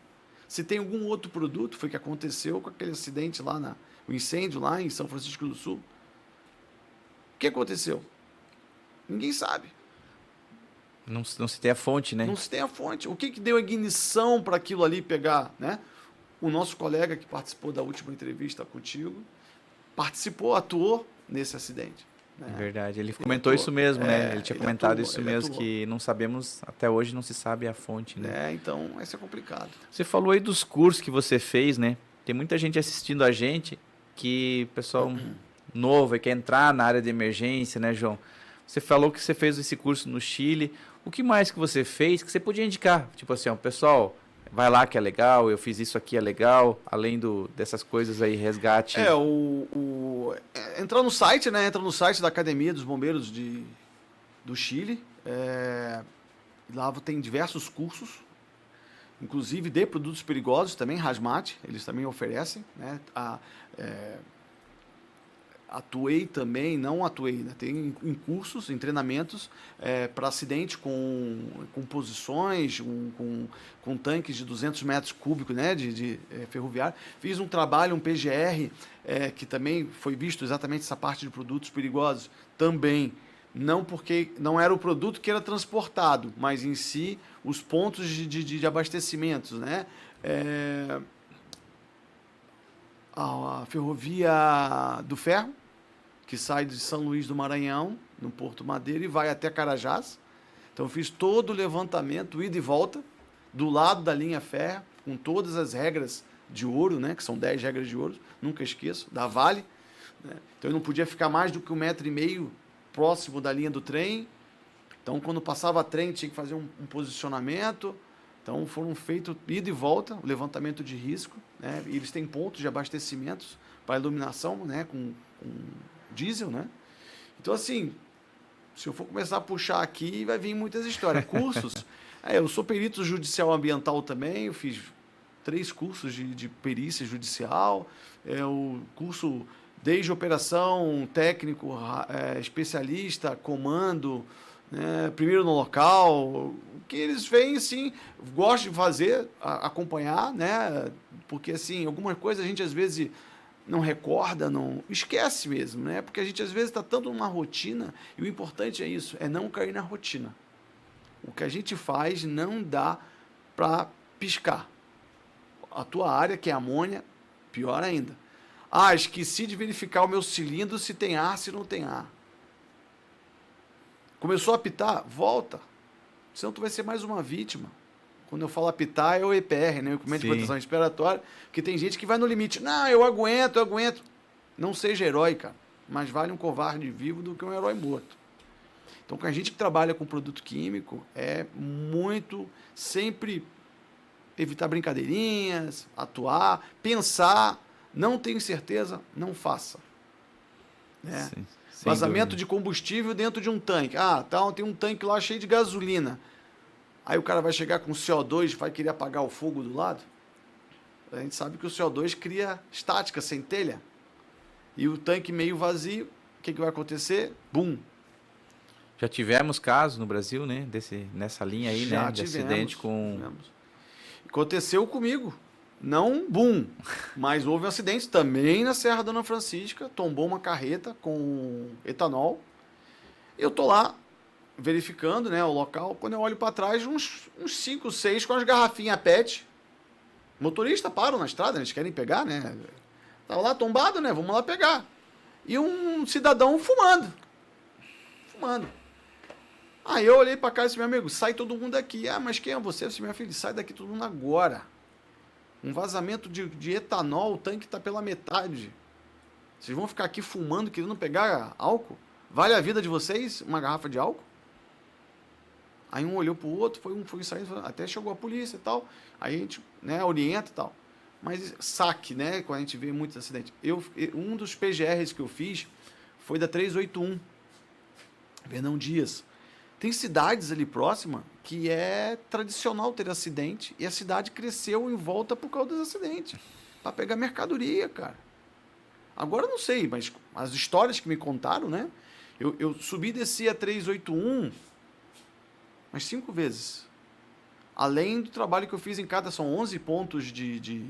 se tem algum outro produto, foi o que aconteceu com aquele acidente lá, o incêndio lá em São Francisco do Sul. O que aconteceu? Ninguém sabe. Não se tem a fonte, né? Não se tem a fonte. O que deu ignição para aquilo ali pegar, né? O nosso colega que participou da última entrevista contigo, atuou nesse acidente. É verdade, ele comentou isso mesmo, né? Ele tinha comentado isso mesmo, que não sabemos, até hoje não se sabe a fonte, né? Então, isso é complicado. Você falou aí dos cursos que você fez, né? Tem muita gente assistindo a gente, pessoal novo e quer entrar na área de emergência, né, João? Você falou que você fez esse curso no Chile. O que mais que você fez que você podia indicar? Tipo assim, pessoal, vai lá que é legal, eu fiz isso aqui, é legal, além dessas coisas aí, resgate. Entrar no site, né? Entra no site da Academia dos Bombeiros do Chile. Lá tem diversos cursos, inclusive de produtos perigosos também, Hazmat, eles também oferecem, né? Atuei também, né? Tem em cursos, em treinamentos para acidente com posições, com tanques de 200 metros cúbicos, né? de ferroviário. Fiz um trabalho, um PGR, que também foi visto exatamente essa parte de produtos perigosos, também. Não porque não era o produto que era transportado, mas em si os pontos de abastecimentos, né? A Ferrovia do Ferro, que sai de São Luís do Maranhão, no Porto Madeira, e vai até Carajás. Então, eu fiz todo o levantamento, ida e volta, do lado da linha férrea, com todas as regras de ouro, né, que são 10 regras de ouro, nunca esqueço, da Vale. Né? Então, eu não podia ficar mais do que 1,5 m próximo da linha do trem. Então, quando passava trem, tinha que fazer um posicionamento. Então, foram feitos ida e volta, o levantamento de risco. Né? E eles têm pontos de abastecimentos para iluminação, né, com diesel. Né? Então, assim, se eu for começar a puxar aqui, vai vir muitas histórias. Cursos. Eu sou perito judicial ambiental também, eu fiz 3 cursos de perícia judicial. O curso desde operação, técnico, especialista, comando, né, primeiro no local. O que eles veem, sim, gosto de fazer, acompanhar, né? Porque, assim, algumas coisas a gente às vezes não recorda, não esquece mesmo, né? Porque a gente às vezes está tanto numa rotina, e o importante é isso, é não cair na rotina. O que a gente faz não dá para piscar. A tua área, que é amônia, pior ainda. Esqueci de verificar o meu cilindro se tem ar, se não tem ar. Começou a apitar? Volta. Senão tu vai ser mais uma vítima. Quando eu falo apitar, é o EPR, né? O Equipamento de Proteção Respiratória, porque tem gente que vai no limite. Não, eu aguento. Não seja herói, cara. Mais vale um covarde vivo do que um herói morto. Então, com a gente que trabalha com produto químico, é muito sempre evitar brincadeirinhas, atuar, pensar, não tenho certeza, não faça. Né? Sim, Vazamento de combustível dentro de um tanque. Tem um tanque lá cheio de gasolina. Aí o cara vai chegar com CO2 e vai querer apagar o fogo do lado. A gente sabe que o CO2 cria estática, centelha. E o tanque meio vazio, o que vai acontecer? Bum! Já tivemos casos no Brasil, né? Nessa linha aí, Já né? De acidente com... Tivemos. Aconteceu comigo. Não boom, mas houve um acidente também na Serra da Dona Francisca, tombou uma carreta com etanol. Eu tô lá verificando, né, o local, quando eu olho para trás, uns 5, 6 com as garrafinhas PET. Motorista param na estrada, eles querem pegar, né? Tava lá tombado, né? Vamos lá pegar. E um cidadão fumando. Aí eu olhei para cá e disse, meu amigo, sai todo mundo daqui. Mas quem é você? Eu disse, meu filho, sai daqui todo mundo agora. Um vazamento de etanol, o tanque está pela metade. Vocês vão ficar aqui fumando, querendo pegar álcool? Vale a vida de vocês uma garrafa de álcool? Aí um olhou para o outro, foi saindo, até chegou a polícia e tal. Aí a gente, né, orienta e tal. Mas saque, né, quando a gente vê muitos acidentes. Um dos PGRs que eu fiz foi da 381, Fernão Dias. Tem cidades ali próximas que é tradicional ter acidente e a cidade cresceu em volta por causa dos acidentes. Para pegar mercadoria, cara. Agora eu não sei, mas as histórias que me contaram, né? Eu subi e desci a 381 umas 5 vezes. Além do trabalho que eu fiz em cada, são 11 pontos de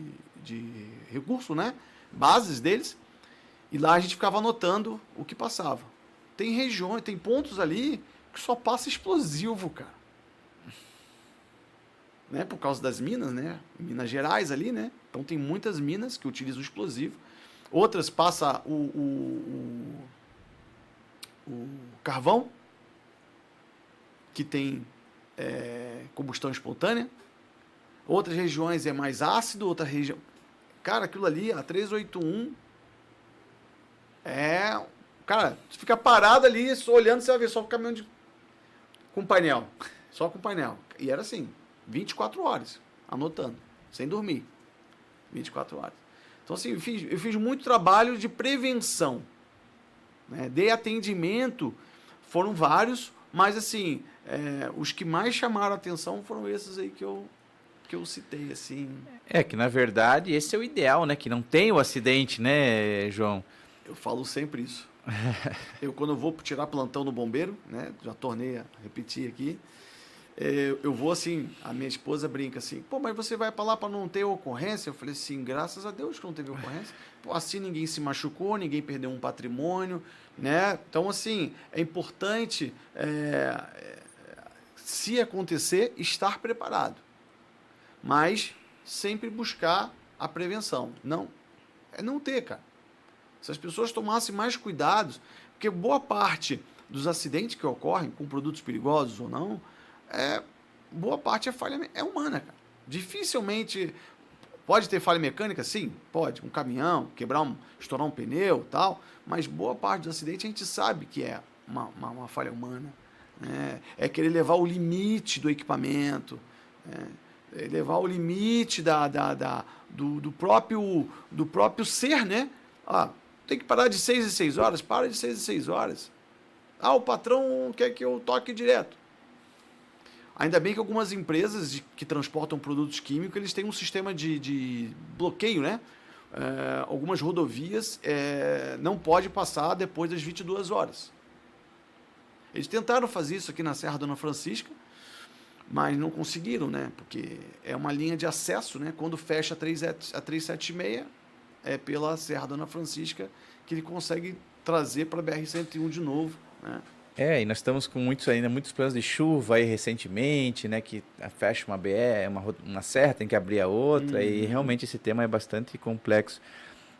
recurso, né? Bases deles. E lá a gente ficava anotando o que passava. Tem regiões, tem pontos ali que só passa explosivo, cara. Né? Por causa das minas, né? Minas Gerais ali, né? Então tem muitas minas que utilizam explosivo. Outras passa o carvão, que tem combustão espontânea. Outras regiões é mais ácido, outra região... Cara, aquilo ali, a 381, Cara, você fica parado ali, só olhando, você vai ver só o caminhão com painel. Só com painel. E era assim, 24 horas, anotando, sem dormir. 24 horas. Então, assim, eu fiz muito trabalho de prevenção. Né? De atendimento, foram vários, mas, assim, os que mais chamaram a atenção foram esses aí que eu citei, assim. Que, na verdade, esse é o ideal, né? Que não tem o acidente, né, João? Eu falo sempre isso. Quando eu vou tirar plantão no bombeiro, né? Já tornei a repetir aqui. Eu vou assim, a minha esposa brinca assim, mas você vai para lá para não ter ocorrência? Eu falei assim, graças a Deus que não teve ocorrência. Assim ninguém se machucou, ninguém perdeu um patrimônio, né? Então, assim, é importante, se acontecer, estar preparado. Mas sempre buscar a prevenção. Não, é não ter, cara. Se as pessoas tomassem mais cuidados, porque boa parte dos acidentes que ocorrem com produtos perigosos ou não, boa parte é falha humana, cara. Dificilmente pode ter falha mecânica, sim, pode, um caminhão, estourar um pneu, tal, mas boa parte dos acidentes a gente sabe que é uma falha humana, né? É querer levar o limite do equipamento, levar o limite do próprio ser, né? Tem que parar de 6 em 6 horas, para de 6 em 6 horas. O patrão quer que eu toque direto. Ainda bem que algumas empresas que transportam produtos químicos, eles têm um sistema de bloqueio, né? Algumas rodovias não pode passar depois das 22 horas. Eles tentaram fazer isso aqui na Serra Dona Francisca, mas não conseguiram, né? Porque é uma linha de acesso, né? Quando fecha a 376, é pela Serra Dona Francisca que ele consegue trazer para a BR-101 de novo, né? E nós estamos com muitos planos de chuva aí recentemente, né? Que fecha uma BR, uma serra, tem que abrir a outra, e realmente esse tema é bastante complexo.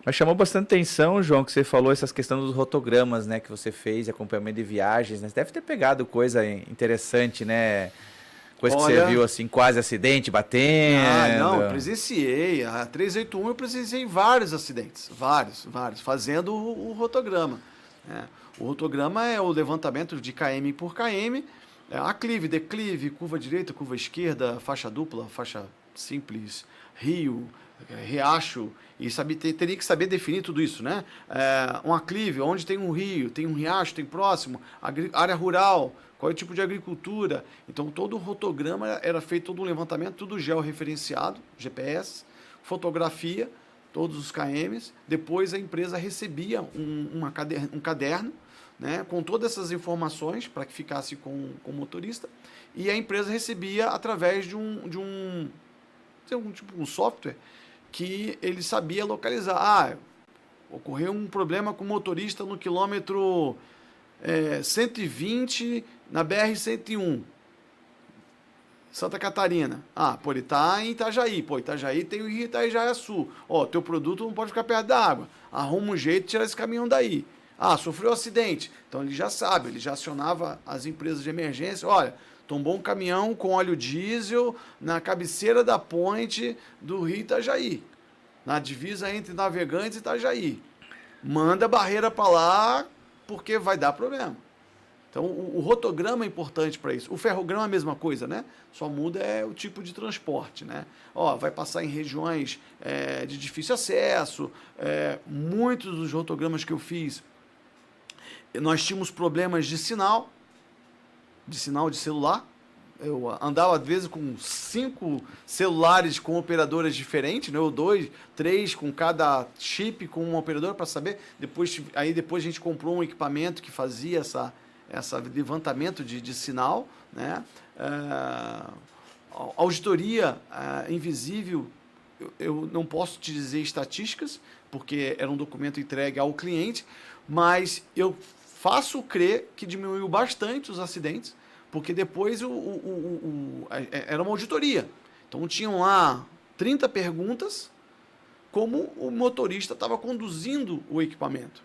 Mas chamou bastante atenção, João, que você falou essas questões dos rotogramas, né? Que você fez, acompanhamento de viagens, né? Você deve ter pegado coisa interessante, né? Coisa que você viu, assim, quase acidente, batendo. Não, eu presenciei. A 381 eu presenciei vários acidentes. Vários. Fazendo o rotograma. O rotograma é o levantamento de km por km. Aclive, declive, curva direita, curva esquerda, faixa dupla, faixa simples, rio, riacho. E teria que saber definir tudo isso, né? Um aclive, onde tem um rio, tem um riacho, tem próximo, área rural, qual é o tipo de agricultura. Então, todo o rotograma era feito, todo um levantamento, tudo georreferenciado, GPS, fotografia, todos os KMs. Depois a empresa recebia um caderno, né, com todas essas informações para que ficasse com o motorista, e a empresa recebia através de um software que ele sabia localizar. Ocorreu um problema com o motorista no quilômetro 120 na BR-101, Santa Catarina. Ele está em Itajaí. Itajaí tem o rio Itajaiaçu. Teu produto não pode ficar perto da água. Arruma um jeito de tirar esse caminhão daí. Sofreu um acidente. Então ele já sabe, ele já acionava as empresas de emergência. Olha, tombou um caminhão com óleo diesel na cabeceira da ponte do rio Itajaí, na divisa entre Navegantes e Itajaí. Manda a barreira para lá, porque vai dar problema. Então, o rotograma é importante para isso. O ferrograma é a mesma coisa, né? Só muda o tipo de transporte, né? Vai passar em regiões de difícil acesso. Muitos dos rotogramas que eu fiz, nós tínhamos problemas de sinal de celular. Eu andava, às vezes, com 5 celulares com operadoras diferentes, né? Ou 2, 3, com cada chip, com uma operadora, para saber. Depois a gente comprou um equipamento que fazia esse levantamento de sinal, né? Auditoria invisível, eu não posso te dizer estatísticas, porque era um documento entregue ao cliente, mas eu faço crer que diminuiu bastante os acidentes, porque depois era uma auditoria. Então tinham lá 30 perguntas, como o motorista estava conduzindo o equipamento.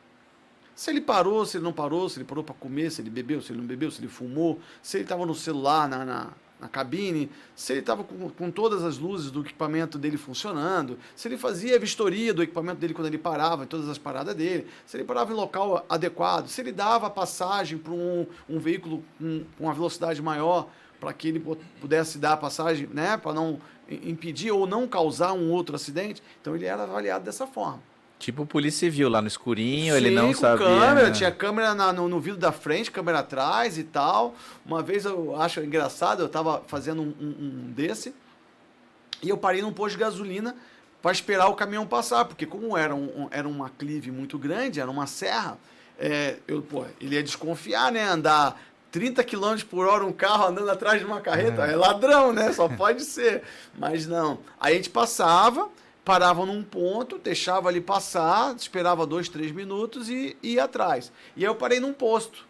Se ele parou, se ele não parou, se ele parou para comer, se ele bebeu, se ele não bebeu, se ele fumou, se ele estava no celular, na cabine, se ele estava com todas as luzes do equipamento dele funcionando, se ele fazia a vistoria do equipamento dele quando ele parava, em todas as paradas dele, se ele parava em local adequado, se ele dava passagem para um veículo com uma velocidade maior, para que ele pudesse dar a passagem, né, para não impedir ou não causar um outro acidente. Então ele era avaliado dessa forma. Tipo Polícia Civil, lá no escurinho, Sim, ele não sabia. Câmera, tinha câmera no vidro da frente, câmera atrás e tal. Uma vez eu acho engraçado, eu estava fazendo um desse, e eu parei num posto de gasolina para esperar o caminhão passar, porque como era uma clive muito grande, era uma serra, ele ia desconfiar, né, andar 30 km por hora um carro andando atrás de uma carreta, é ladrão, né, só pode ser. Mas não, aí a gente parava num ponto, deixava ali passar, esperava 2, 3 minutos e ia atrás. E aí eu parei num posto,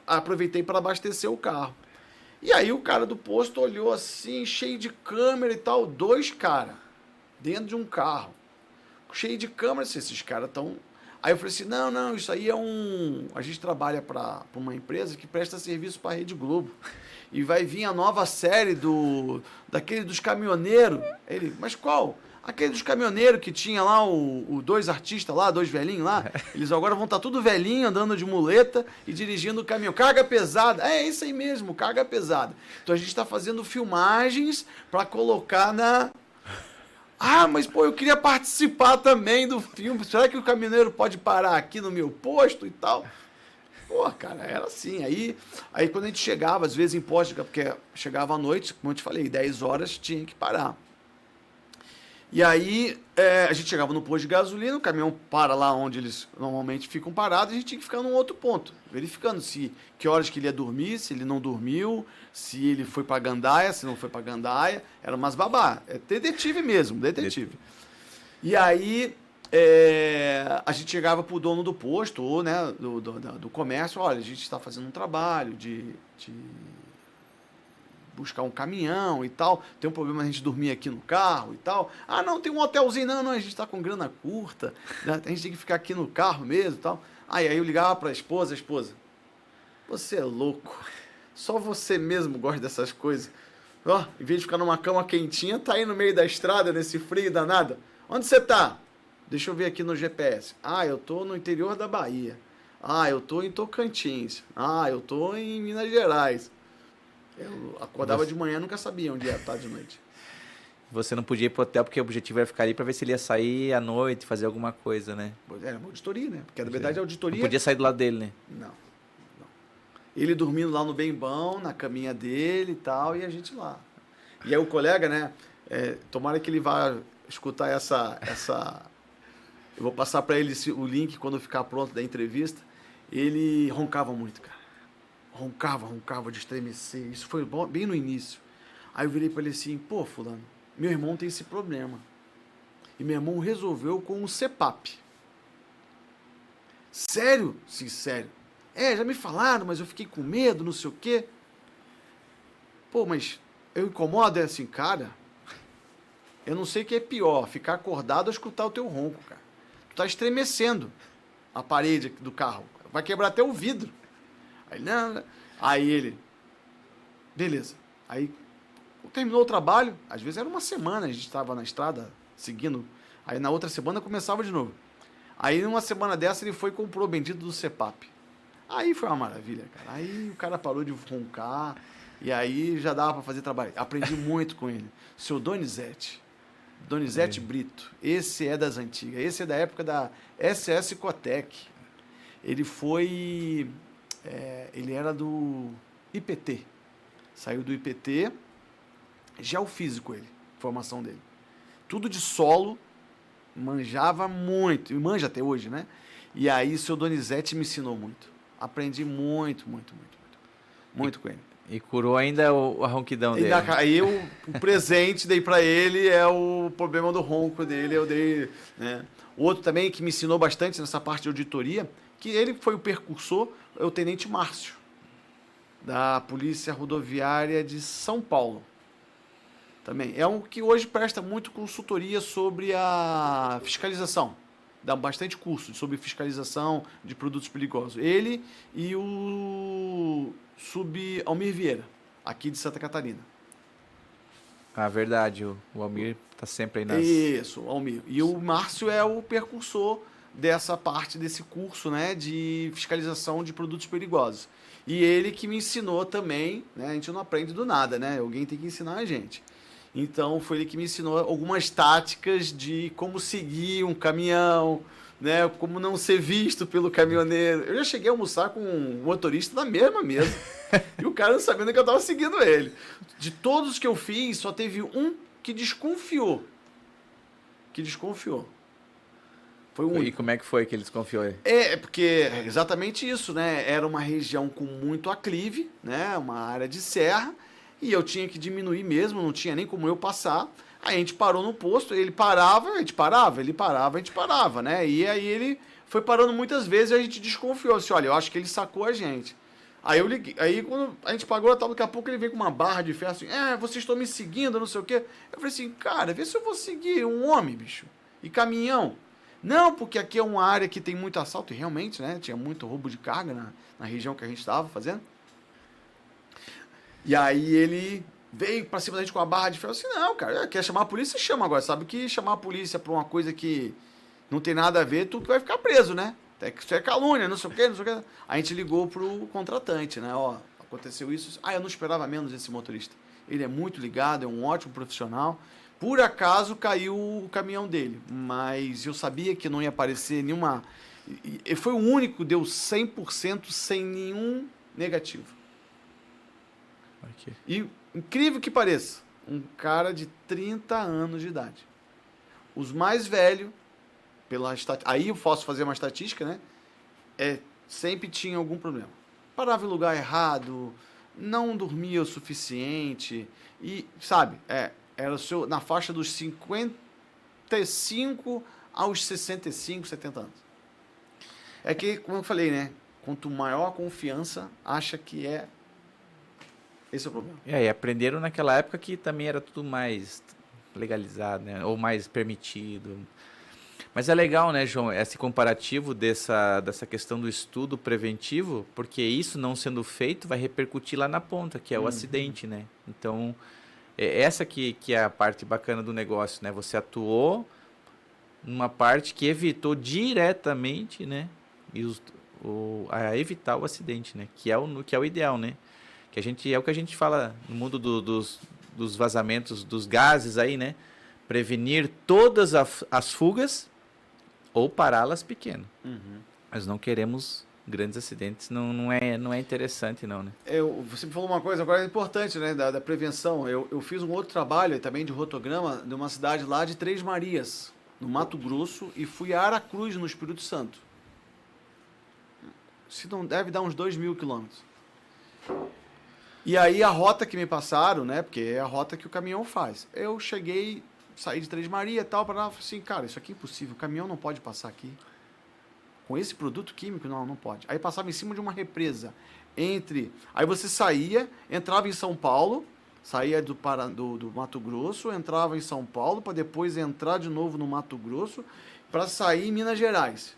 aproveitei para abastecer o carro. E aí o cara do posto olhou assim, cheio de câmera e tal, 2 caras. dentro de um carro, cheio de câmeras, esses caras estão... Aí eu falei assim, não, isso aí é um... A gente trabalha para uma empresa que presta serviço para a Rede Globo. E vai vir a nova série daquele dos caminhoneiros. Ele, mas qual? Aquele dos caminhoneiros que tinha lá dois artistas lá, dois velhinhos lá. Eles agora vão estar tudo velhinho, andando de muleta e dirigindo o caminhão. Carga pesada. É isso aí mesmo, carga pesada. Então a gente está fazendo filmagens para colocar na... Ah, mas pô, eu queria participar também do filme. Será que o caminhoneiro pode parar aqui no meu posto e tal? Pô, cara, era assim. Aí quando a gente chegava, às vezes em posto, porque chegava à noite, como eu te falei, 10 horas tinha que parar. E aí a gente chegava no posto de gasolina, o caminhão para lá onde eles normalmente ficam parados, e a gente tinha que ficar num outro ponto, verificando que horas que ele ia dormir, se ele não dormiu, se ele foi para Gandaia, se não foi para Gandaia. Era umas babá. É detetive mesmo, detetive. E aí a gente chegava pro dono do posto, ou né, do comércio, olha, a gente está fazendo um trabalho de buscar um caminhão e tal, tem um problema a gente dormir aqui no carro e tal. Ah, não, tem um hotelzinho, não, a gente está com grana curta, né? A gente tem que ficar aqui no carro mesmo e tal. Aí eu ligava para a esposa, você é louco, só você mesmo gosta dessas coisas. Ó, em vez de ficar numa cama quentinha, tá aí no meio da estrada, nesse frio danado. Onde você tá? Deixa eu ver aqui no GPS. Ah, eu tô no interior da Bahia. Ah, eu tô em Tocantins. Ah, eu tô em Minas Gerais. Eu acordava de manhã e nunca sabia onde ia estar de noite. Você não podia ir pro hotel porque o objetivo era ficar ali para ver se ele ia sair à noite, fazer alguma coisa, né? Era uma auditoria, né? Porque na verdade a auditoria... Não podia sair do lado dele, né? Não. Ele dormindo lá no bem bom, na caminha dele e tal, e a gente lá. E aí o colega, né? Tomara que ele vá escutar essa... Eu vou passar para ele o link quando ficar pronto da entrevista. Ele roncava muito, cara. Roncava de estremecer. Isso foi bem no início. Aí eu virei para ele assim, pô, fulano, meu irmão tem esse problema. E meu irmão resolveu com o CPAP. Sério? Sim, sério. Já me falaram, mas eu fiquei com medo, não sei o quê. Pô, mas eu incomodo? É assim, cara, eu não sei o que é pior, ficar acordado ou escutar o teu ronco, cara. Tu tá estremecendo a parede do carro. Vai quebrar até o vidro. Aí, não. Aí ele, beleza. Aí terminou o trabalho, às vezes era uma semana, a gente estava na estrada seguindo. Aí na outra semana começava de novo. Aí numa semana dessa ele foi e comprou o bendito do CPAP. Aí foi uma maravilha, cara. Aí o cara parou de roncar e aí já dava para fazer trabalho. Aprendi muito com ele. Seu Donizete Brito. Esse é das antigas. Esse é da época da SS Cotec. Ele foi... ele era do IPT. Saiu do IPT, geofísico ele, formação dele. Tudo de solo, manjava muito, e manja até hoje, né? E aí, seu Donizete me ensinou muito. Aprendi muito com ele. E curou ainda a ronquidão dele. Aí o presente dei para ele é o problema do ronco dele, eu dei, né? O outro também que me ensinou bastante nessa parte de auditoria, que ele foi o precursor, é o Tenente Márcio, da Polícia Rodoviária de São Paulo. Também. É um que hoje presta muito consultoria sobre a fiscalização. Dá bastante curso sobre fiscalização de produtos perigosos. Ele e o Almir Vieira, aqui de Santa Catarina. Ah, verdade. O Almir está sempre aí nas... Isso, o Almir. E o Márcio é o precursor dessa parte desse curso, né, de fiscalização de produtos perigosos. E ele que me ensinou também, né, a gente não aprende do nada, né, alguém tem que ensinar a gente. Então foi ele que me ensinou algumas táticas de como seguir um caminhão, né, como não ser visto pelo caminhoneiro. Eu já cheguei a almoçar com um motorista da mesma mesa e o cara não sabendo que eu estava seguindo ele. De todos que eu fiz, só teve um que desconfiou. Foi um. E como é que foi que ele desconfiou? Porque é exatamente isso, né? Era uma região com muito aclive, né? Uma área de serra, e eu tinha que diminuir mesmo, não tinha nem como eu passar. Aí a gente parou no posto, ele parava, a gente parava, ele parava, a gente parava, né? E aí ele foi parando muitas vezes e a gente desconfiou, assim, olha, eu acho que ele sacou a gente. Aí eu liguei, aí quando a gente pagou, tal, daqui a pouco ele veio com uma barra de ferro assim, vocês estão me seguindo, não sei o quê. Eu falei assim, cara, vê se eu vou seguir um homem, bicho, e caminhão. Não, porque aqui é uma área que tem muito assalto, e realmente, né, tinha muito roubo de carga na região que a gente estava fazendo. E aí ele veio pra cima da gente com a barra de ferro, assim, não, cara, quer chamar a polícia, chama agora, sabe que chamar a polícia pra uma coisa que não tem nada a ver, tu vai ficar preso, né? Isso é calúnia, não sei o quê, não sei o quê. A gente ligou pro contratante, né? Ó, aconteceu isso. Eu não esperava menos esse motorista. Ele é muito ligado, é um ótimo profissional. Por acaso caiu o caminhão dele, mas eu sabia que não ia aparecer nenhuma... E foi o único que deu 100% sem nenhum negativo. Okay. E, incrível que pareça, um cara de 30 anos de idade. Os mais velhos, aí eu posso fazer uma estatística, né? Sempre tinha algum problema. Parava em lugar errado, não dormia o suficiente, e, sabe, era na faixa dos 55 aos 65, 70 anos. É que, como eu falei, né? Quanto maior a confiança, acha que esse é o problema. E aprenderam naquela época que também era tudo mais legalizado, né? Ou mais permitido. Mas é legal, né, João, esse comparativo dessa questão do estudo preventivo, porque isso não sendo feito vai repercutir lá na ponta, que é o acidente, né? Então, essa que é a parte bacana do negócio, né? Você atuou numa parte que evitou diretamente, né? A evitar o acidente, né? Que é o ideal, né? É o que a gente fala no mundo dos vazamentos dos gases aí, né? Prevenir todas as fugas ou pará-las pequeno. Mas não queremos grandes acidentes, não é interessante não, né? Você me falou uma coisa agora importante, né, da prevenção. Eu fiz um outro trabalho também de rotograma de uma cidade lá de Três Marias, no Mato Grosso, e fui a Aracruz, no Espírito Santo. Se não deve dar uns 2.000 quilômetros. E aí a rota que me passaram, né, porque é a rota que o caminhão faz. Eu cheguei, saí de Três Marias e tal, falei assim, cara, isso aqui é impossível, o caminhão não pode passar aqui. Com esse produto químico, não pode. Aí passava em cima de uma represa. Aí você saía, entrava em São Paulo, saía do Mato Grosso, entrava em São Paulo, para depois entrar de novo no Mato Grosso, para sair em Minas Gerais.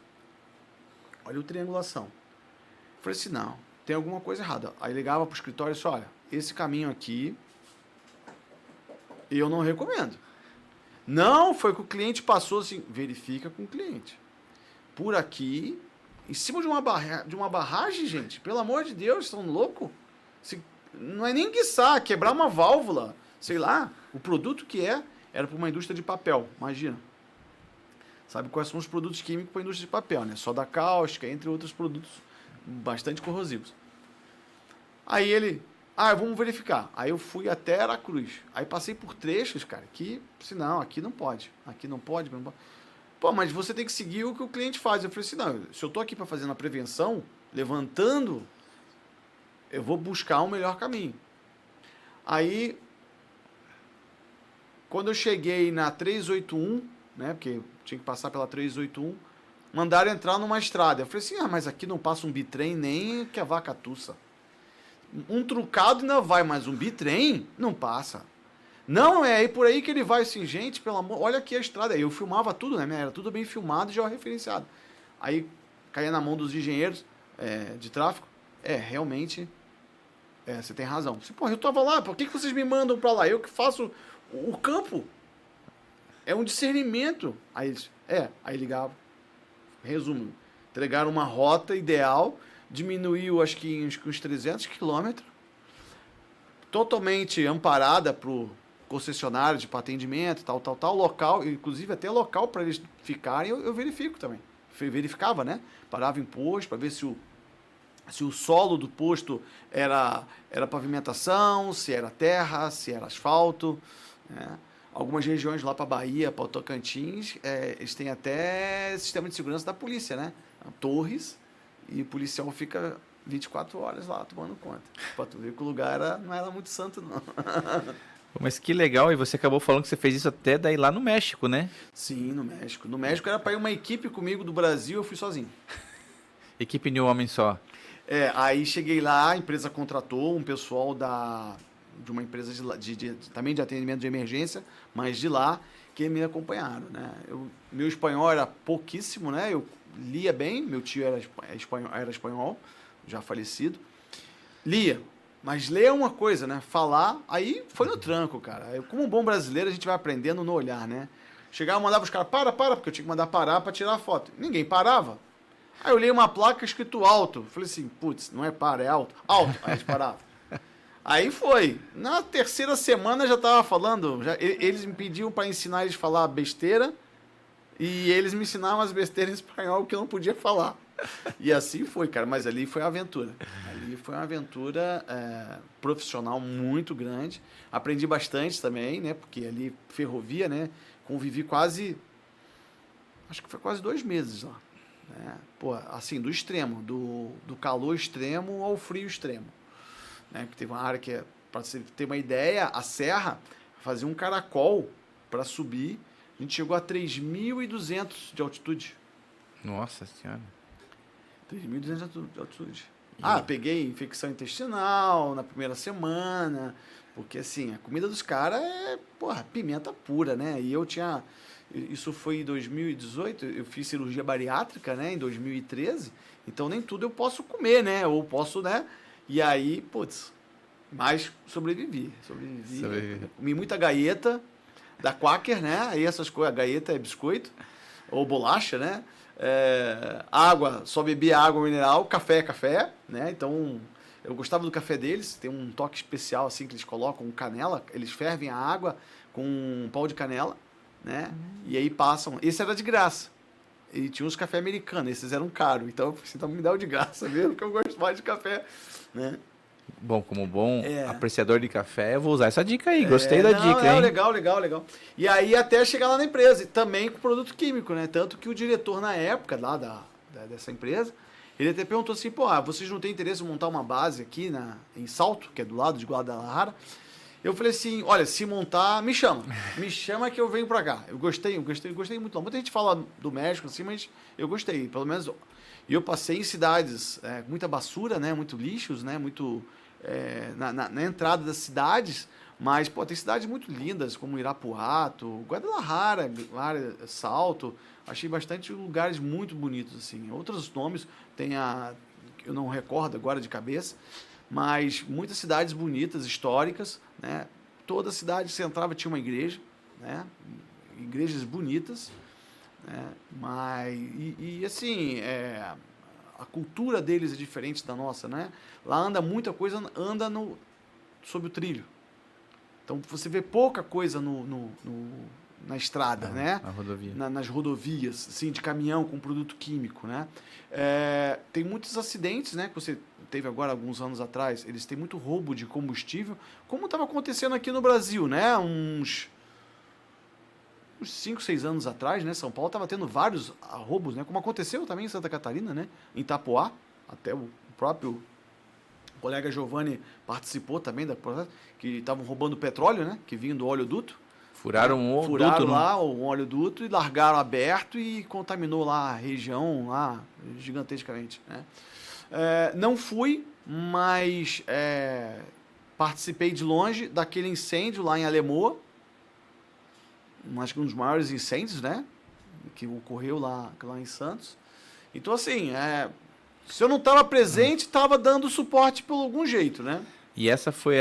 Olha a triangulação. Falei assim, não, tem alguma coisa errada. Aí ligava para o escritório e disse, olha, esse caminho aqui, eu não recomendo. Não, foi que o cliente passou assim, verifica com o cliente. Por aqui, em cima de uma barragem, gente, pelo amor de Deus, estão loucos? Não é nem guiçar, quebrar uma válvula, sei lá, o produto que era para uma indústria de papel, imagina. Sabe quais são os produtos químicos para a indústria de papel, né? Soda cáustica, entre outros produtos bastante corrosivos. Aí ele, vamos verificar. Aí eu fui até Aracruz. Aí passei por trechos, cara, que, se não, aqui não pode. Aqui não pode. Pô, mas você tem que seguir o que o cliente faz. Eu falei assim, não, se eu tô aqui para fazer uma prevenção, levantando, eu vou buscar um melhor caminho. Aí, quando eu cheguei na 381, né, porque tinha que passar pela 381, mandaram entrar numa estrada. Eu falei assim, mas aqui não passa um bitrem nem que a vaca tussa. Um trucado ainda vai, mas um bitrem não passa. Não, é aí por aí que ele vai assim, gente, pelo amor, olha aqui a estrada. Aí eu filmava tudo, né? Era tudo bem filmado e já referenciado. Aí caía na mão dos engenheiros de tráfego. Realmente, você tem razão. Porra, eu tava lá, por que vocês me mandam pra lá? Eu que faço o campo. É um discernimento. Aí eles, aí ligava. Resumo, entregaram uma rota ideal, diminuiu acho que uns 300 quilômetros, totalmente amparada pro concessionário de atendimento, tal, local, inclusive até local para eles ficarem, eu verifico também. Verificava, né? Parava em posto para ver se o solo do posto era pavimentação, se era terra, se era asfalto, né? Algumas regiões lá para Bahia, para o Tocantins, eles têm até sistema de segurança da polícia, né? Torres, e o policial fica 24 horas lá tomando conta. Para tu ver que o lugar não era muito santo, não. Mas que legal, e você acabou falando que você fez isso até daí lá no México, né? Sim, no México. No México era para ir uma equipe comigo do Brasil, eu fui sozinho. Equipe de um homem só. Aí cheguei lá, a empresa contratou um pessoal de uma empresa também de atendimento de emergência, mas de lá, que me acompanharam, né? Meu espanhol era pouquíssimo, né? Eu lia bem, meu tio era espanhol, já falecido. Lia, mas ler é uma coisa, né? Falar, aí foi no tranco, cara. Como um bom brasileiro, a gente vai aprendendo no olhar, né? Chegava, mandava os caras, para, porque eu tinha que mandar parar para tirar a foto. Ninguém parava. Aí eu olhei uma placa escrito alto. Falei assim, putz, não é para, é alto. Alto. Aí eles paravam. Aí foi. Na terceira semana já tava falando, eles me pediam para ensinar eles a falar besteira e eles me ensinavam as besteiras em espanhol que eu não podia falar. E assim foi, cara. Mas ali foi uma aventura. Ali foi uma aventura profissional muito grande. Aprendi bastante também, né? Porque ali, ferrovia, né? Convivi acho que foi quase 2 meses lá. Né? Pô, assim, do extremo, do calor extremo ao frio extremo. Né? Que teve uma área que, para você ter uma ideia, a serra fazia um caracol para subir. A gente chegou a 3.200 de altitude. Nossa Senhora. 3.200 de altitude. Peguei infecção intestinal na primeira semana, porque assim, a comida dos caras é, pimenta pura, né? E eu tinha, isso foi em 2018, eu fiz cirurgia bariátrica, né, em 2013, então nem tudo eu posso comer, né? Ou posso, né? E aí, mas sobrevivi. Comi muita galleta da Quaker, né? Aí essas coisas, a galleta é biscoito ou bolacha, né? Água, só bebia água mineral, café é café, né? Então, eu gostava do café deles, tem um toque especial assim que eles colocam canela, eles fervem a água com um pau de canela, né? E aí passam, esse era de graça. E tinha uns café americanos, esses eram caros, então me dá o de graça mesmo, porque eu gosto mais de café, né? Bom, como bom apreciador de café, eu vou usar essa dica aí. Gostei da dica, hein? Legal. E aí até chegar lá na empresa, também com produto químico, né? Tanto que o diretor na época lá dessa empresa, ele até perguntou assim, vocês não têm interesse em montar uma base aqui em Salto, que é do lado de Guadalajara? Eu falei assim, olha, se montar, me chama. Me chama que eu venho pra cá. Eu gostei muito. Muita gente fala do México assim, mas eu gostei. Pelo menos, e eu passei em cidades, muita basura, né? Muito lixos, né? Muito... na entrada das cidades, mas tem cidades muito lindas como Irapuato, Guadalajara, Salto, achei bastante lugares muito bonitos assim. Outros nomes eu não recordo agora de cabeça, mas muitas cidades bonitas, históricas, né? Toda cidade que você entrava tinha uma igreja, né? Igrejas bonitas, né? Assim, a cultura deles é diferente da nossa, né? Lá anda muita coisa, sobre o trilho. Então você vê pouca coisa na estrada, né? Na rodovia. Nas rodovias, assim, de caminhão com produto químico, né? Tem muitos acidentes, né? Que você teve agora alguns anos atrás. Eles têm muito roubo de combustível, como estava acontecendo aqui no Brasil, né? Uns 5, 6 anos atrás, né? São Paulo estava tendo vários roubos, né? Como aconteceu também em Santa Catarina, né? Em Itapoá, até o próprio colega Giovanni participou também da processo, que estavam roubando petróleo, né? Que vinha do oleoduto. Furaram Furaram lá o oleoduto e largaram aberto e contaminou lá a região lá gigantescamente, né? Não fui, mas participei de longe daquele incêndio lá em Alemoa, acho que um dos maiores incêndios, né? Que ocorreu lá em Santos. Então, assim, se eu não estava presente, estava dando suporte por algum jeito, né? E essa foi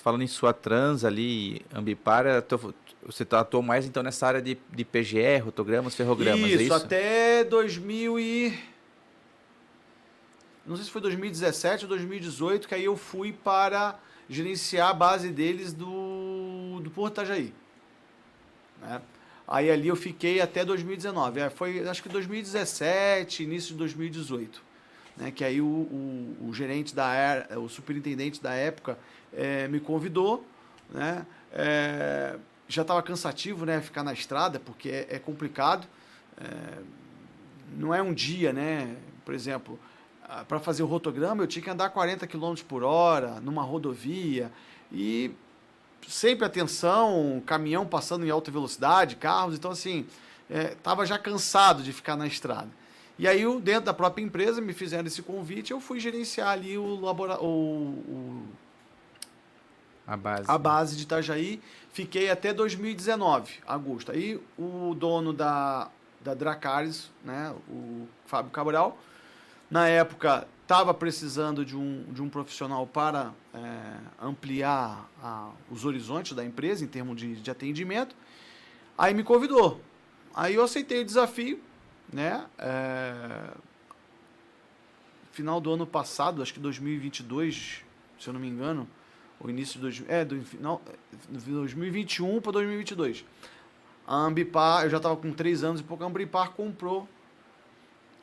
falando em sua trans ali, Ambipar, você atuou mais então nessa área de PGE, rotogramas, ferrogramas, é isso? Até 2000 não sei se foi 2017 ou 2018, que aí eu fui para gerenciar a base deles do Porto Itajaí. Né? Aí ali eu fiquei até 2019. Foi acho que 2017, início de 2018. Né? Que aí o gerente o superintendente da época me convidou. Né? Já estava cansativo, né? Ficar na estrada, porque é complicado. Não é um dia, né? Por exemplo, para fazer o rotograma eu tinha que andar 40 km por hora numa rodovia e sempre atenção, caminhão passando em alta velocidade, carros, então assim, estava já cansado de ficar na estrada. E aí, dentro da própria empresa, me fizeram esse convite, eu fui gerenciar ali a base de Itajaí. Fiquei até 2019, agosto. Aí o dono da Dracaris, né, o Fábio Cabral, na época estava precisando de um profissional para ampliar os horizontes da empresa em termos de atendimento. Aí me convidou. Aí eu aceitei o desafio, né? Final do ano passado, acho que 2022, se eu não me engano, o início de 2021 para 2022. A Ambipar, eu já estava com 3 anos e pouco, a Ambipar comprou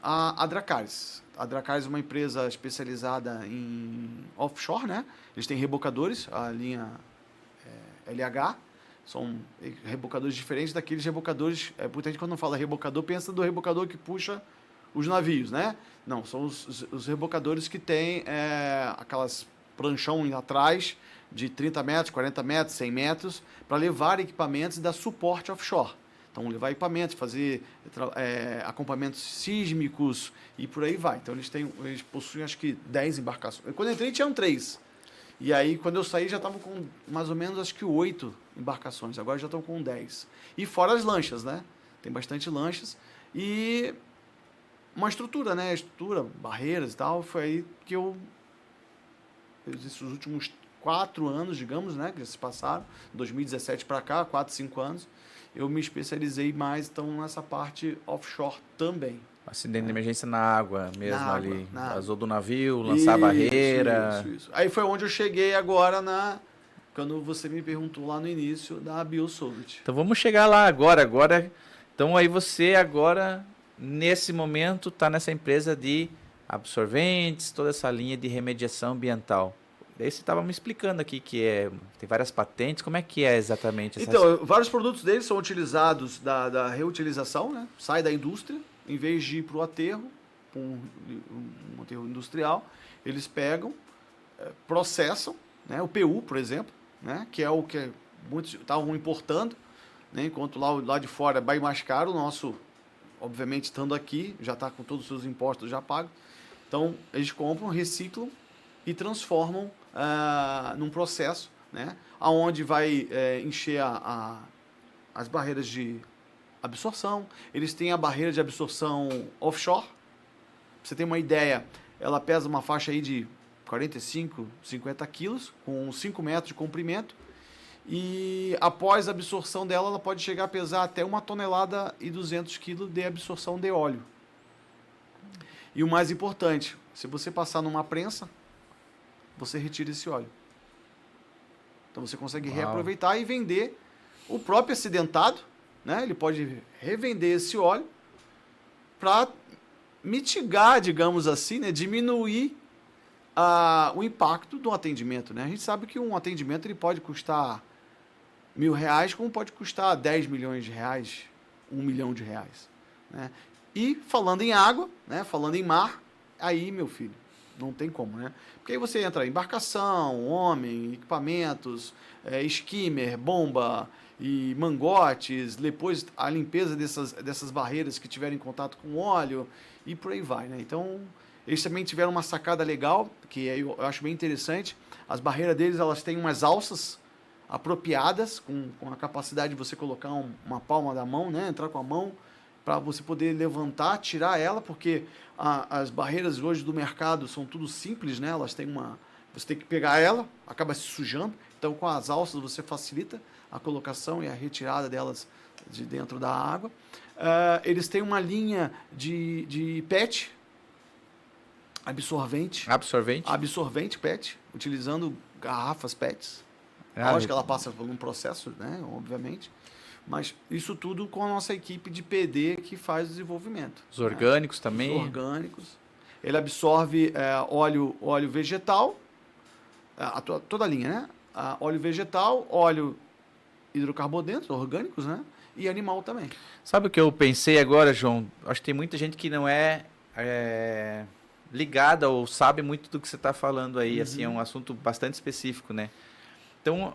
a Dracaris. A Dracaris é uma empresa especializada em offshore, né? Eles têm rebocadores, a linha LH, são rebocadores diferentes daqueles rebocadores. Muita gente, quando não fala rebocador, pensa do rebocador que puxa os navios, né? Não, são os rebocadores que tem aquelas pranchão atrás de 30 metros, 40 metros, 100 metros, para levar equipamentos e dar suporte offshore. Então, levar equipamentos, fazer acompanhamentos sísmicos e por aí vai. Então, eles possuem, acho que, 10 embarcações. Quando eu entrei, tinham 3. E aí, quando eu saí, já estavam com mais ou menos, acho que 8 embarcações. Agora já estão com 10. E fora as lanchas, né? Tem bastante lanchas. E uma estrutura, né? Estrutura, barreiras e tal. Foi aí que esses últimos 4 anos, digamos, né? Que já se passaram. 2017 para cá, 4, 5 anos. Eu me especializei mais, então, nessa parte offshore também. Acidente de emergência na água mesmo ali. Vazou do navio, lançar isso, a barreira. Isso. Aí foi onde eu cheguei agora quando você me perguntou lá no início da BioSolid. Então vamos chegar lá agora. Então aí você agora, nesse momento, está nessa empresa de absorventes, toda essa linha de remediação ambiental. Daí você estava me explicando aqui que tem várias patentes, como é que é exatamente? Então, vários produtos deles são utilizados da reutilização, né? Sai da indústria, em vez de ir para o aterro, um aterro industrial, eles pegam, processam, né? O PU, por exemplo, né? Que é o que muitos estavam importando, né? Enquanto lá de fora vai mais caro, o nosso, obviamente, estando aqui, já está com todos os seus impostos já pagos. Então, eles compram, reciclam e transformam num processo, né, onde vai encher as barreiras de absorção. Eles têm a barreira de absorção offshore. Pra você ter uma ideia, ela pesa uma faixa aí de 45, 50 quilos, com 5 metros de comprimento. E após a absorção dela, ela pode chegar a pesar até 1,2 toneladas de absorção de óleo. E o mais importante, se você passar numa prensa, você retira esse óleo. Então você consegue reaproveitar e vender o próprio acidentado, né? Ele pode revender esse óleo para mitigar, digamos assim, né? Diminuir o impacto do atendimento, né? A gente sabe que um atendimento ele pode custar R$1.000, como pode custar 10 milhões de reais, 1 milhão de reais, né? E falando em água, né? Falando em mar, aí, meu filho, não tem como, né? Porque aí você entra em embarcação, homem, equipamentos, skimmer, bomba e mangotes, depois a limpeza dessas barreiras que tiverem contato com óleo e por aí vai, né? Então, eles também tiveram uma sacada legal, que eu acho bem interessante. As barreiras deles, elas têm umas alças apropriadas, com a capacidade de você colocar uma palma da mão, né? Entrar com a mão, para você poder levantar, tirar ela, porque as barreiras hoje do mercado são tudo simples, né? Elas têm você tem que pegar ela, acaba se sujando, então com as alças você facilita a colocação e a retirada delas de dentro da água. Eles têm uma linha de PET, absorvente PET, utilizando garrafas PETs. Lógico que ela passa por um processo, né? Obviamente. Mas isso tudo com a nossa equipe de PD que faz o desenvolvimento. Os orgânicos também? Os orgânicos. Ele absorve óleo vegetal, toda a linha, né? Óleo vegetal, óleo hidrocarbonetos, orgânicos, né? E animal também. Sabe o que eu pensei agora, João? Acho que tem muita gente que não é ligada ou sabe muito do que você está falando aí. Assim, é um assunto bastante específico, né? Então,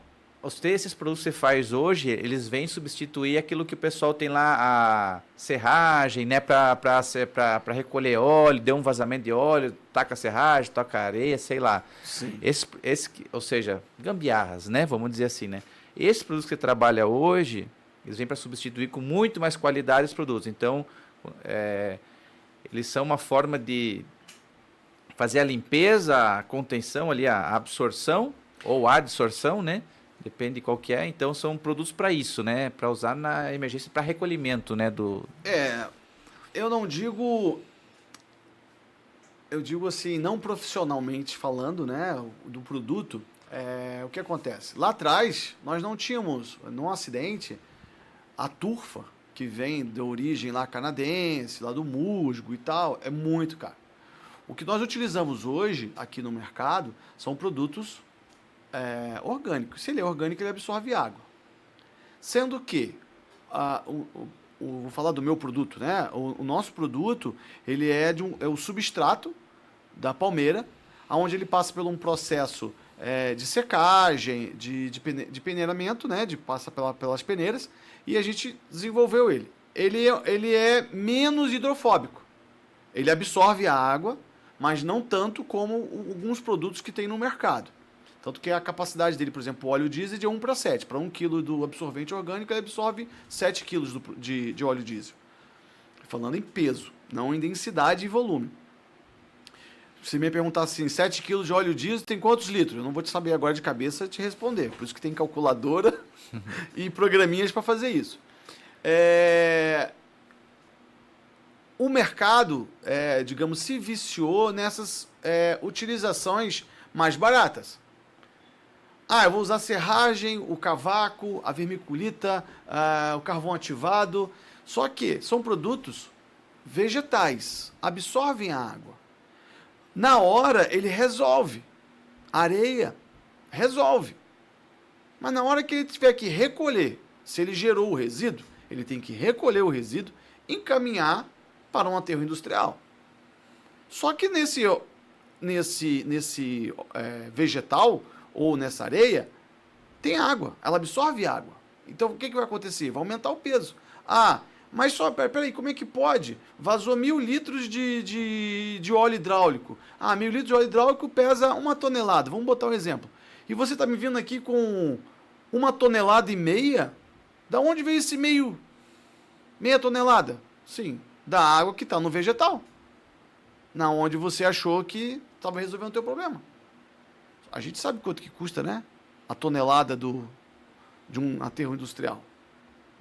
esses produtos que você faz hoje, eles vêm substituir aquilo que o pessoal tem lá, a serragem, né? Para recolher óleo, deu um vazamento de óleo, taca a serragem, toca areia, sei lá. Sim. Ou seja, gambiarras, né? Vamos dizer assim, né? Esses produtos que você trabalha hoje, eles vêm para substituir com muito mais qualidade os produtos. Então, eles são uma forma de fazer a limpeza, a contenção ali, a absorção ou a adsorção, né? Depende de qual que é. Então, são produtos para isso, né? Para usar na emergência, para recolhimento, né? Eu não digo... Eu digo assim, não profissionalmente falando, né? Do produto, o que acontece? Lá atrás, nós não tínhamos, num acidente, a turfa, que vem de origem lá canadense, lá do musgo e tal, é muito caro. O que nós utilizamos hoje, aqui no mercado, são produtos orgânico. Se ele é orgânico, ele absorve água. Sendo que, vou falar do meu produto, né? O nosso produto, ele é o substrato da palmeira, onde ele passa por um processo de secagem, de peneiramento, né? Passa pelas peneiras, e a gente desenvolveu ele. Ele é menos hidrofóbico. Ele absorve a água, mas não tanto como alguns produtos que tem no mercado. Tanto que a capacidade dele, por exemplo, o óleo diesel é de 1 para 7. Para 1 kg do absorvente orgânico, ele absorve 7 kg de óleo diesel. Falando em peso, não em densidade e volume. Se me perguntar assim, 7 kg de óleo diesel tem quantos litros? Eu não vou te saber agora de cabeça te responder. Por isso que tem calculadora e programinhas para fazer isso. O mercado, digamos, se viciou nessas utilizações mais baratas. Eu vou usar serragem, o cavaco, a vermiculita, o carvão ativado. Só que são produtos vegetais, absorvem a água. Na hora, ele resolve. Areia, resolve. Mas na hora que ele tiver que recolher, se ele gerou o resíduo, ele tem que recolher o resíduo e encaminhar para um aterro industrial. Só que nesse vegetal, ou nessa areia, tem água, ela absorve água. Então, o que vai acontecer? Vai aumentar o peso. Mas só, peraí, como é que pode? Vazou 1.000 litros de óleo hidráulico. 1.000 litros de óleo hidráulico pesa 1 tonelada, vamos botar um exemplo. E você está me vindo aqui com 1,5 toneladas? Da onde veio esse meia tonelada? Sim, da água que está no vegetal. Na onde você achou que estava resolvendo o teu problema. A gente sabe quanto que custa, né? A tonelada de um aterro industrial,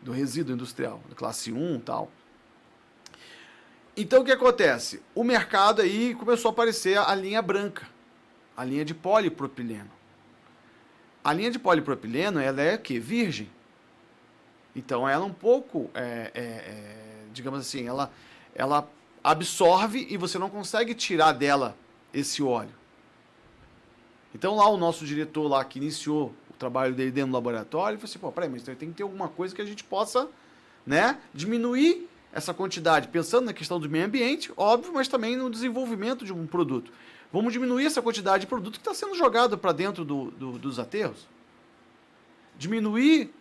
do resíduo industrial, da classe 1 e tal. Então, o que acontece? O mercado aí começou a aparecer a linha branca, a linha de polipropileno. A linha de polipropileno, ela é que? Virgem. Então, ela é um pouco, digamos assim, ela absorve e você não consegue tirar dela esse óleo. Então lá o nosso diretor lá que iniciou o trabalho dele dentro do laboratório, falou assim, peraí, mas tem que ter alguma coisa que a gente possa, né, diminuir essa quantidade, pensando na questão do meio ambiente, óbvio, mas também no desenvolvimento de um produto. Vamos diminuir essa quantidade de produto que está sendo jogado para dentro dos aterros. Diminuir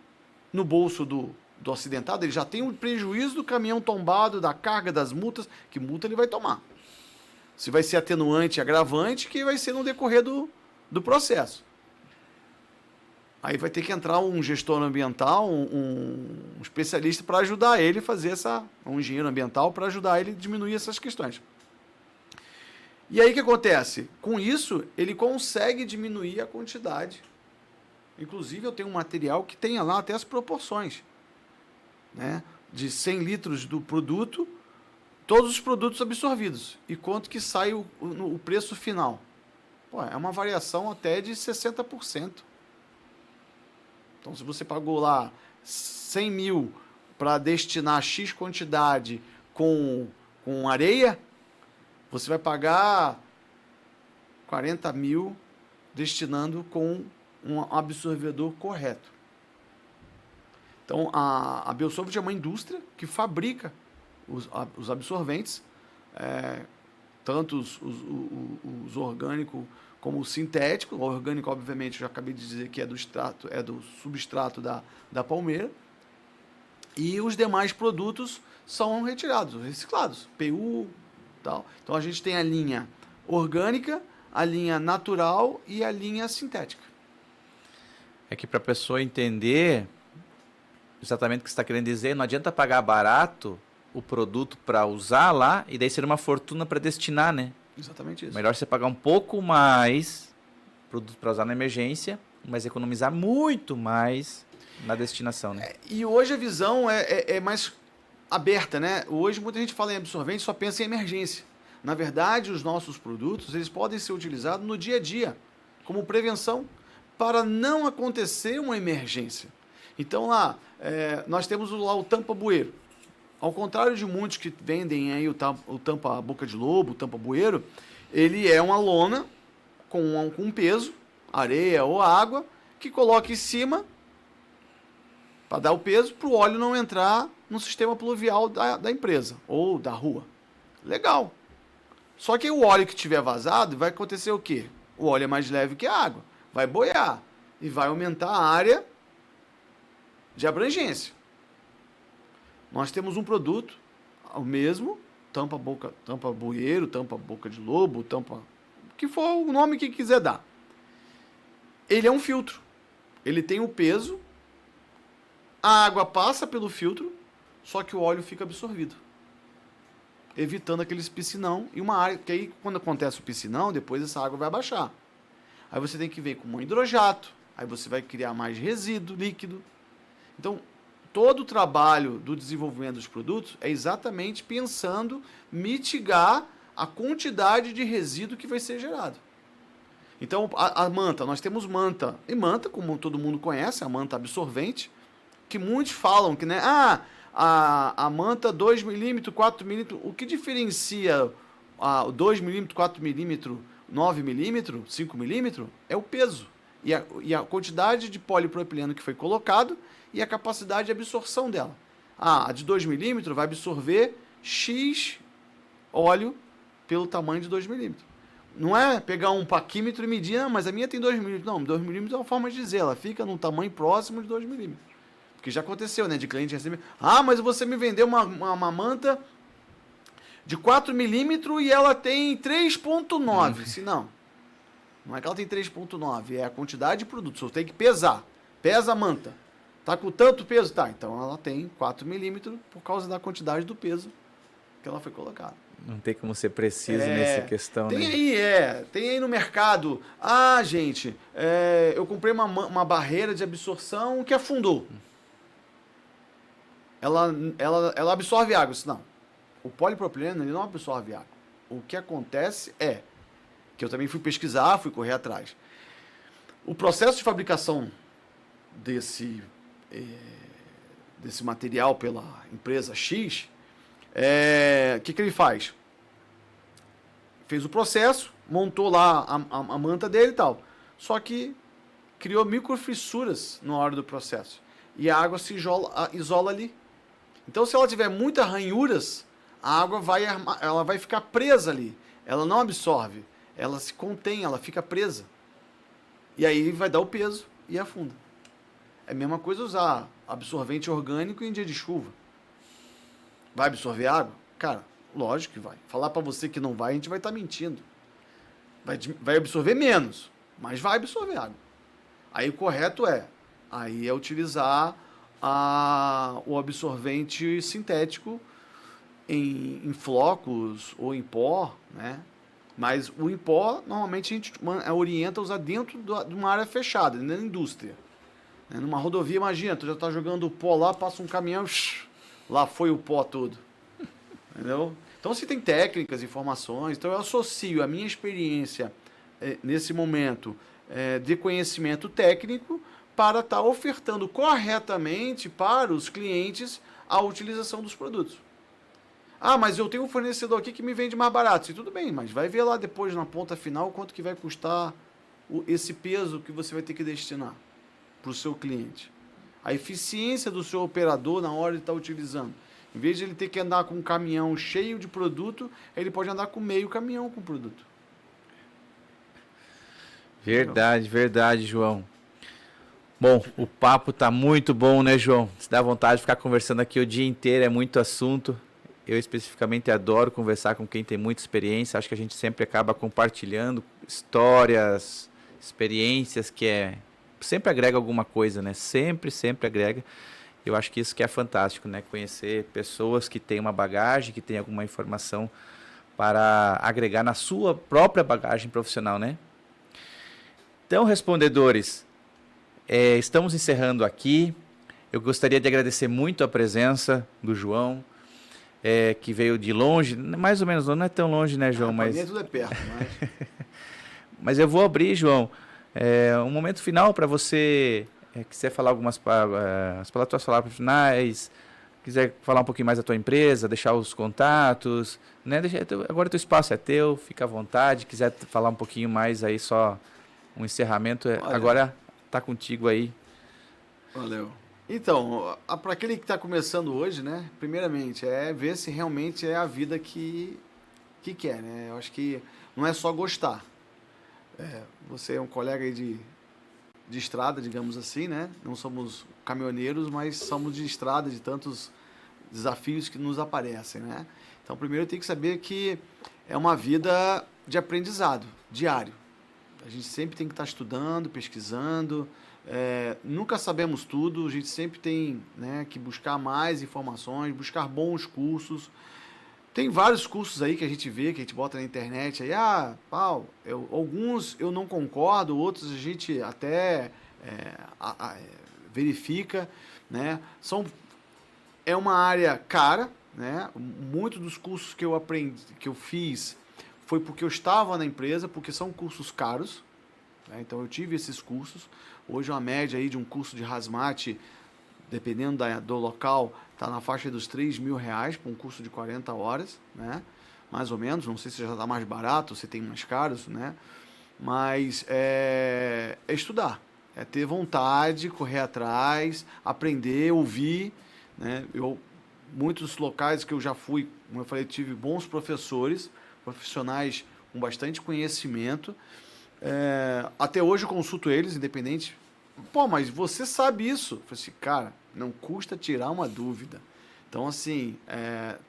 no bolso do acidentado, ele já tem o prejuízo do caminhão tombado, da carga, das multas, que multa ele vai tomar. Se vai ser atenuante e agravante, que vai ser no decorrer do processo. Aí vai ter que entrar um gestor ambiental, um especialista para ajudar ele a fazer um engenheiro ambiental para ajudar ele a diminuir essas questões. E aí o que acontece? Com isso, ele consegue diminuir a quantidade. Inclusive, eu tenho um material que tenha lá até as proporções, né? De 100 litros do produto, todos os produtos absorvidos. E quanto que sai o preço final. É uma variação até de 60%. Então, se você pagou lá 100 mil para destinar X quantidade com areia, você vai pagar 40 mil destinando com um absorvedor correto. Então, a Biosolvent é uma indústria que fabrica os absorventes, tanto os orgânicos como o sintético, o orgânico, obviamente, eu já acabei de dizer que é do substrato da palmeira, e os demais produtos são retirados, reciclados, PU, tal. Então a gente tem a linha orgânica, a linha natural e a linha sintética. É que para a pessoa entender exatamente o que você está querendo dizer, não adianta pagar barato o produto para usar lá e daí ser uma fortuna para destinar, né? Exatamente isso. Melhor você pagar um pouco mais produto para usar na emergência, mas economizar muito mais na destinação, né? E hoje a visão é mais aberta, né? Hoje muita gente fala em absorvente e só pensa em emergência. Na verdade, os nossos produtos eles podem ser utilizados no dia a dia, como prevenção, para não acontecer uma emergência. Então lá, nós temos lá o tampa-bueiro. Ao contrário de muitos que vendem aí o tampa-boca de lobo, o tampa-bueiro, ele é uma lona com um peso, areia ou água, que coloca em cima para dar o peso para o óleo não entrar no sistema pluvial da empresa ou da rua. Legal. Só que o óleo que tiver vazado, vai acontecer o quê? O óleo é mais leve que a água. Vai boiar e vai aumentar a área de abrangência. Nós temos um produto, o mesmo, tampa-bueiro, tampa-boca de lobo, tampa... o que for o nome que quiser dar. Ele é um filtro. Ele tem o peso, a água passa pelo filtro, só que o óleo fica absorvido. Evitando aqueles piscinão e uma área, que aí quando acontece o piscinão, depois essa água vai abaixar. Aí você tem que vir com um hidrojato, aí você vai criar mais resíduo líquido. Então, todo o trabalho do desenvolvimento dos produtos é exatamente pensando mitigar a quantidade de resíduo que vai ser gerado. Então, a manta, nós temos manta. E manta, como todo mundo conhece, a manta absorvente, que muitos falam que, né, a manta 2 milímetros, 4 milímetros, o que diferencia o 2 milímetros, 4 milímetros, 9 milímetros, 5 milímetros, é o peso. E a quantidade de polipropileno que foi colocado e a capacidade de absorção dela. A de 2 milímetros vai absorver X óleo pelo tamanho de 2 milímetros. Não é pegar um paquímetro e medir, mas a minha tem 2 milímetros. Não, 2 milímetros é uma forma de dizer, ela fica num tamanho próximo de 2 milímetros. Porque já aconteceu, né, de cliente receber, mas você me vendeu uma manta de 4 milímetros e ela tem 3,9. Se não é que ela tem 3,9, é a quantidade de produto, você tem que pesar. Pesa a manta. Tá com tanto peso? Tá, então ela tem 4 milímetros por causa da quantidade do peso que ela foi colocada. Não tem como ser preciso nessa questão, tem né? Tem aí no mercado. Gente, eu comprei uma barreira de absorção que afundou. Ela absorve água. Não. O polipropileno ele não absorve água. O que acontece que eu também fui pesquisar, fui correr atrás. O processo de fabricação desse material pela empresa X, o que ele faz? Fez o processo, montou lá a manta dele e tal. Só que criou microfissuras na hora do processo. E a água se isola ali. Então, se ela tiver muitas ranhuras, a água ela vai ficar presa ali. Ela não absorve. Ela se contém, ela fica presa. E aí vai dar o peso e afunda. É a mesma coisa usar absorvente orgânico em dia de chuva. Vai absorver água? Cara, lógico que vai. Falar para você que não vai, a gente vai estar mentindo. Vai absorver menos, mas vai absorver água. Aí o correto é utilizar o absorvente sintético em flocos ou em pó, né? Mas o em pó, normalmente a gente orienta a usar dentro de uma área fechada, na indústria. Numa rodovia, imagina, tu já tá jogando pó lá, passa um caminhão, lá foi o pó todo. Entendeu? Então, se tem técnicas, informações, então eu associo a minha experiência nesse momento de conhecimento técnico para estar ofertando corretamente para os clientes a utilização dos produtos. Mas eu tenho um fornecedor aqui que me vende mais barato. Sim, tudo bem, mas vai ver lá depois, na ponta final, quanto que vai custar esse peso que você vai ter que destinar para o seu cliente. A eficiência do seu operador na hora de estar utilizando. Em vez de ele ter que andar com um caminhão cheio de produto, ele pode andar com meio caminhão com produto. Verdade, verdade, João. Bom, o papo tá muito bom, né, João? Se dá vontade de ficar conversando aqui o dia inteiro, é muito assunto. Eu especificamente adoro conversar com quem tem muita experiência. Acho que a gente sempre acaba compartilhando histórias, experiências sempre agrega alguma coisa, né? Sempre, sempre agrega. Eu acho que isso que é fantástico, né? Conhecer pessoas que têm uma bagagem, que têm alguma informação para agregar na sua própria bagagem profissional, né? Então, respondedores, estamos encerrando aqui. Eu gostaria de agradecer muito a presença do João, que veio de longe, mais ou menos, não é tão longe, né, João? Para mim tudo é perto, mas... Mas eu vou abrir, João, um momento final para você, quiser falar as tuas palavras finais, quiser falar um pouquinho mais da tua empresa, deixar os contatos, né? Agora o teu espaço é teu, fica à vontade, quiser falar um pouquinho mais aí, só um encerramento, agora tá contigo aí. Valeu. Então, para aquele que está começando hoje, né? Primeiramente, ver se realmente é a vida que quer, né? Eu acho que não é só gostar. Você é um colega aí de estrada, digamos assim, né? Não somos caminhoneiros, mas somos de estrada, de tantos desafios que nos aparecem, né? Então, primeiro tem que saber que é uma vida de aprendizado diário. A gente sempre tem que estar estudando, pesquisando, nunca sabemos tudo, a gente sempre tem, né, que buscar mais informações, buscar bons cursos. Tem vários cursos aí que a gente vê, que a gente bota na internet, aí, Paulo, alguns eu não concordo, outros a gente até verifica, né? É uma área cara, né? Muitos dos cursos que eu aprendi, que eu fiz, foi porque eu estava na empresa, porque são cursos caros, né? Então eu tive esses cursos. Hoje uma média aí de um curso de Hazmat, dependendo do local, está na faixa dos R$3.000 para um curso de 40 horas, né? Mais ou menos, não sei se já está mais barato, se tem mais caros, né? Mas é estudar, é ter vontade, correr atrás, aprender, ouvir, né? Muitos locais que eu já fui, como eu falei, tive bons professores, profissionais com bastante conhecimento. Até hoje eu consulto eles, independente. Pô, mas você sabe isso? Eu falei assim, cara, não custa tirar uma dúvida. Então, assim,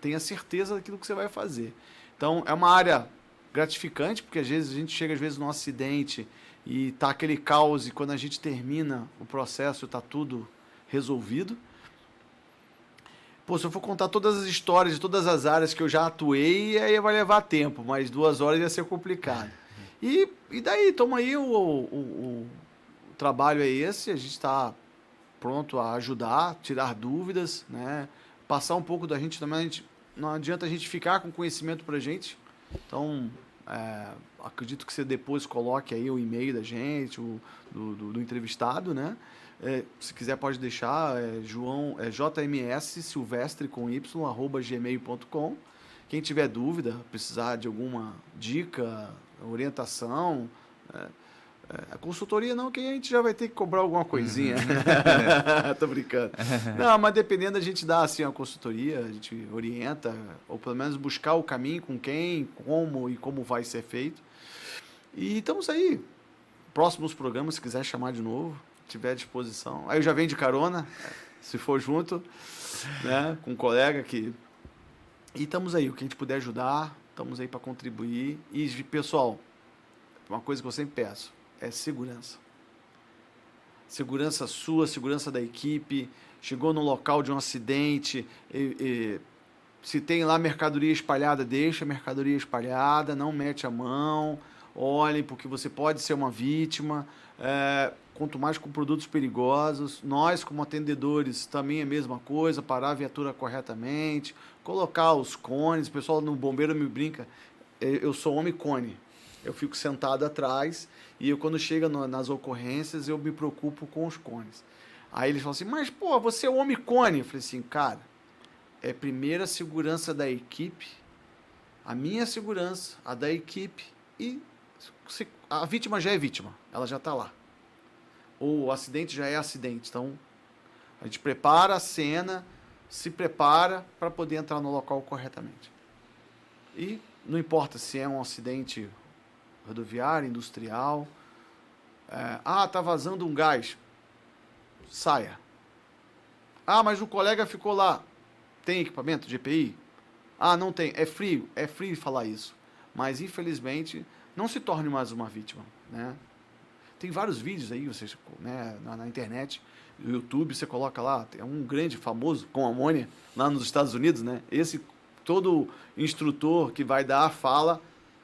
tenha certeza daquilo que você vai fazer. Então, é uma área gratificante, porque às vezes a gente chega num acidente e tá aquele caos, e quando a gente termina o processo, tá tudo resolvido. Pô, se eu for contar todas as histórias de todas as áreas que eu já atuei, aí vai levar tempo, mas 2 horas ia ser complicado. E daí, toma aí o trabalho é esse, a gente está pronto a ajudar, tirar dúvidas, né? Passar um pouco da gente também, não adianta a gente ficar com conhecimento pra gente. Então, acredito que você depois coloque aí o e-mail da gente, do entrevistado, né? Se quiser pode deixar, jmssilvestre com y, @gmail.com. Quem tiver dúvida, precisar de alguma dica, orientação, a consultoria não, que a gente já vai ter que cobrar alguma coisinha. Tô brincando. Não, mas dependendo, a gente dá assim uma consultoria, a gente orienta, ou pelo menos buscar o caminho com quem, como e como vai ser feito. E estamos aí. Próximos programas, se quiser chamar de novo, tiver à disposição. Aí eu já venho de carona, se for junto, né, com um colega que... E estamos aí, o que a gente puder ajudar, estamos aí para contribuir. E, pessoal, uma coisa que eu sempre peço, é segurança. Segurança sua, segurança da equipe. Chegou no local de um acidente, se tem lá mercadoria espalhada, deixa a mercadoria espalhada, não mete a mão, olhem, porque você pode ser uma vítima. Quanto mais com produtos perigosos. Nós, como atendedores, também é a mesma coisa, parar a viatura corretamente, colocar os cones. O pessoal no bombeiro me brinca, eu sou homem cone. Eu fico sentado atrás e quando chega nas ocorrências, eu me preocupo com os cones. Aí eles falam assim, mas pô, você é o homem cone. Eu falei assim, cara, primeiro a segurança da equipe, a minha segurança, a da equipe, e a vítima já é vítima, ela já está lá. Ou o acidente já é acidente. Então, a gente prepara a cena, se prepara para poder entrar no local corretamente. E não importa se é um acidente rodoviário, industrial, Tá vazando um gás. Saia. Mas o colega ficou lá. Tem equipamento de EPI? Não tem. É frio falar isso. Mas, infelizmente, não se torne mais uma vítima, né? Tem vários vídeos aí, vocês, né, na internet, no YouTube, você coloca lá, tem um grande, famoso, com amônia, lá nos Estados Unidos, né? Todo instrutor que vai dar fala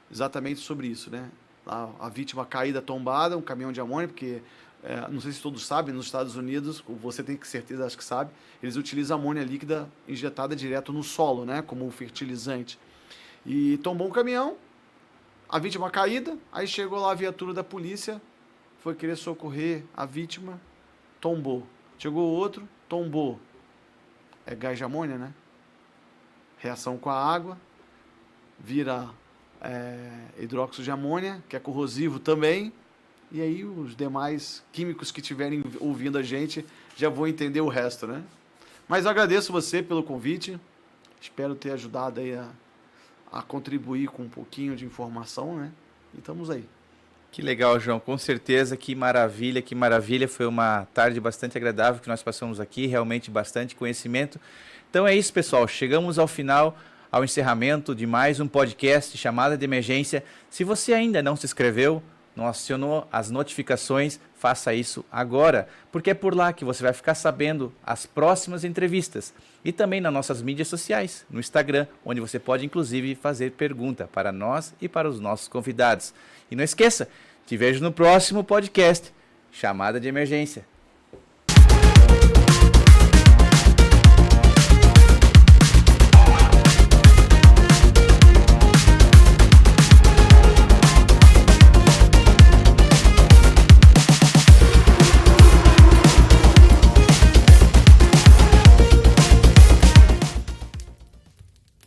exatamente sobre isso, né? A vítima caída tombada, um caminhão de amônia, porque, não sei se todos sabem, nos Estados Unidos, você tem que certeza, acho que sabe, eles utilizam amônia líquida injetada direto no solo, né? Como fertilizante. E tombou um caminhão, a vítima caída, aí chegou lá a viatura da polícia, foi querer socorrer a vítima, tombou. Chegou outro, tombou. É gás de amônia, né? Reação com a água, vira hidróxido de amônia, que é corrosivo também, e aí os demais químicos que estiverem ouvindo a gente já vão entender o resto, né? Mas eu agradeço você pelo convite, espero ter ajudado aí a contribuir com um pouquinho de informação, né? E estamos aí. Que legal, João. Com certeza, que maravilha, que maravilha. Foi uma tarde bastante agradável que nós passamos aqui, realmente bastante conhecimento. Então é isso, pessoal. Chegamos ao final, ao encerramento de mais um podcast Chamada de Emergência. Se você ainda não se inscreveu, não acionou as notificações, faça isso agora, porque é por lá que você vai ficar sabendo as próximas entrevistas. E também nas nossas mídias sociais, no Instagram, onde você pode inclusive fazer pergunta para nós e para os nossos convidados. E não esqueça, te vejo no próximo podcast, Chamada de Emergência.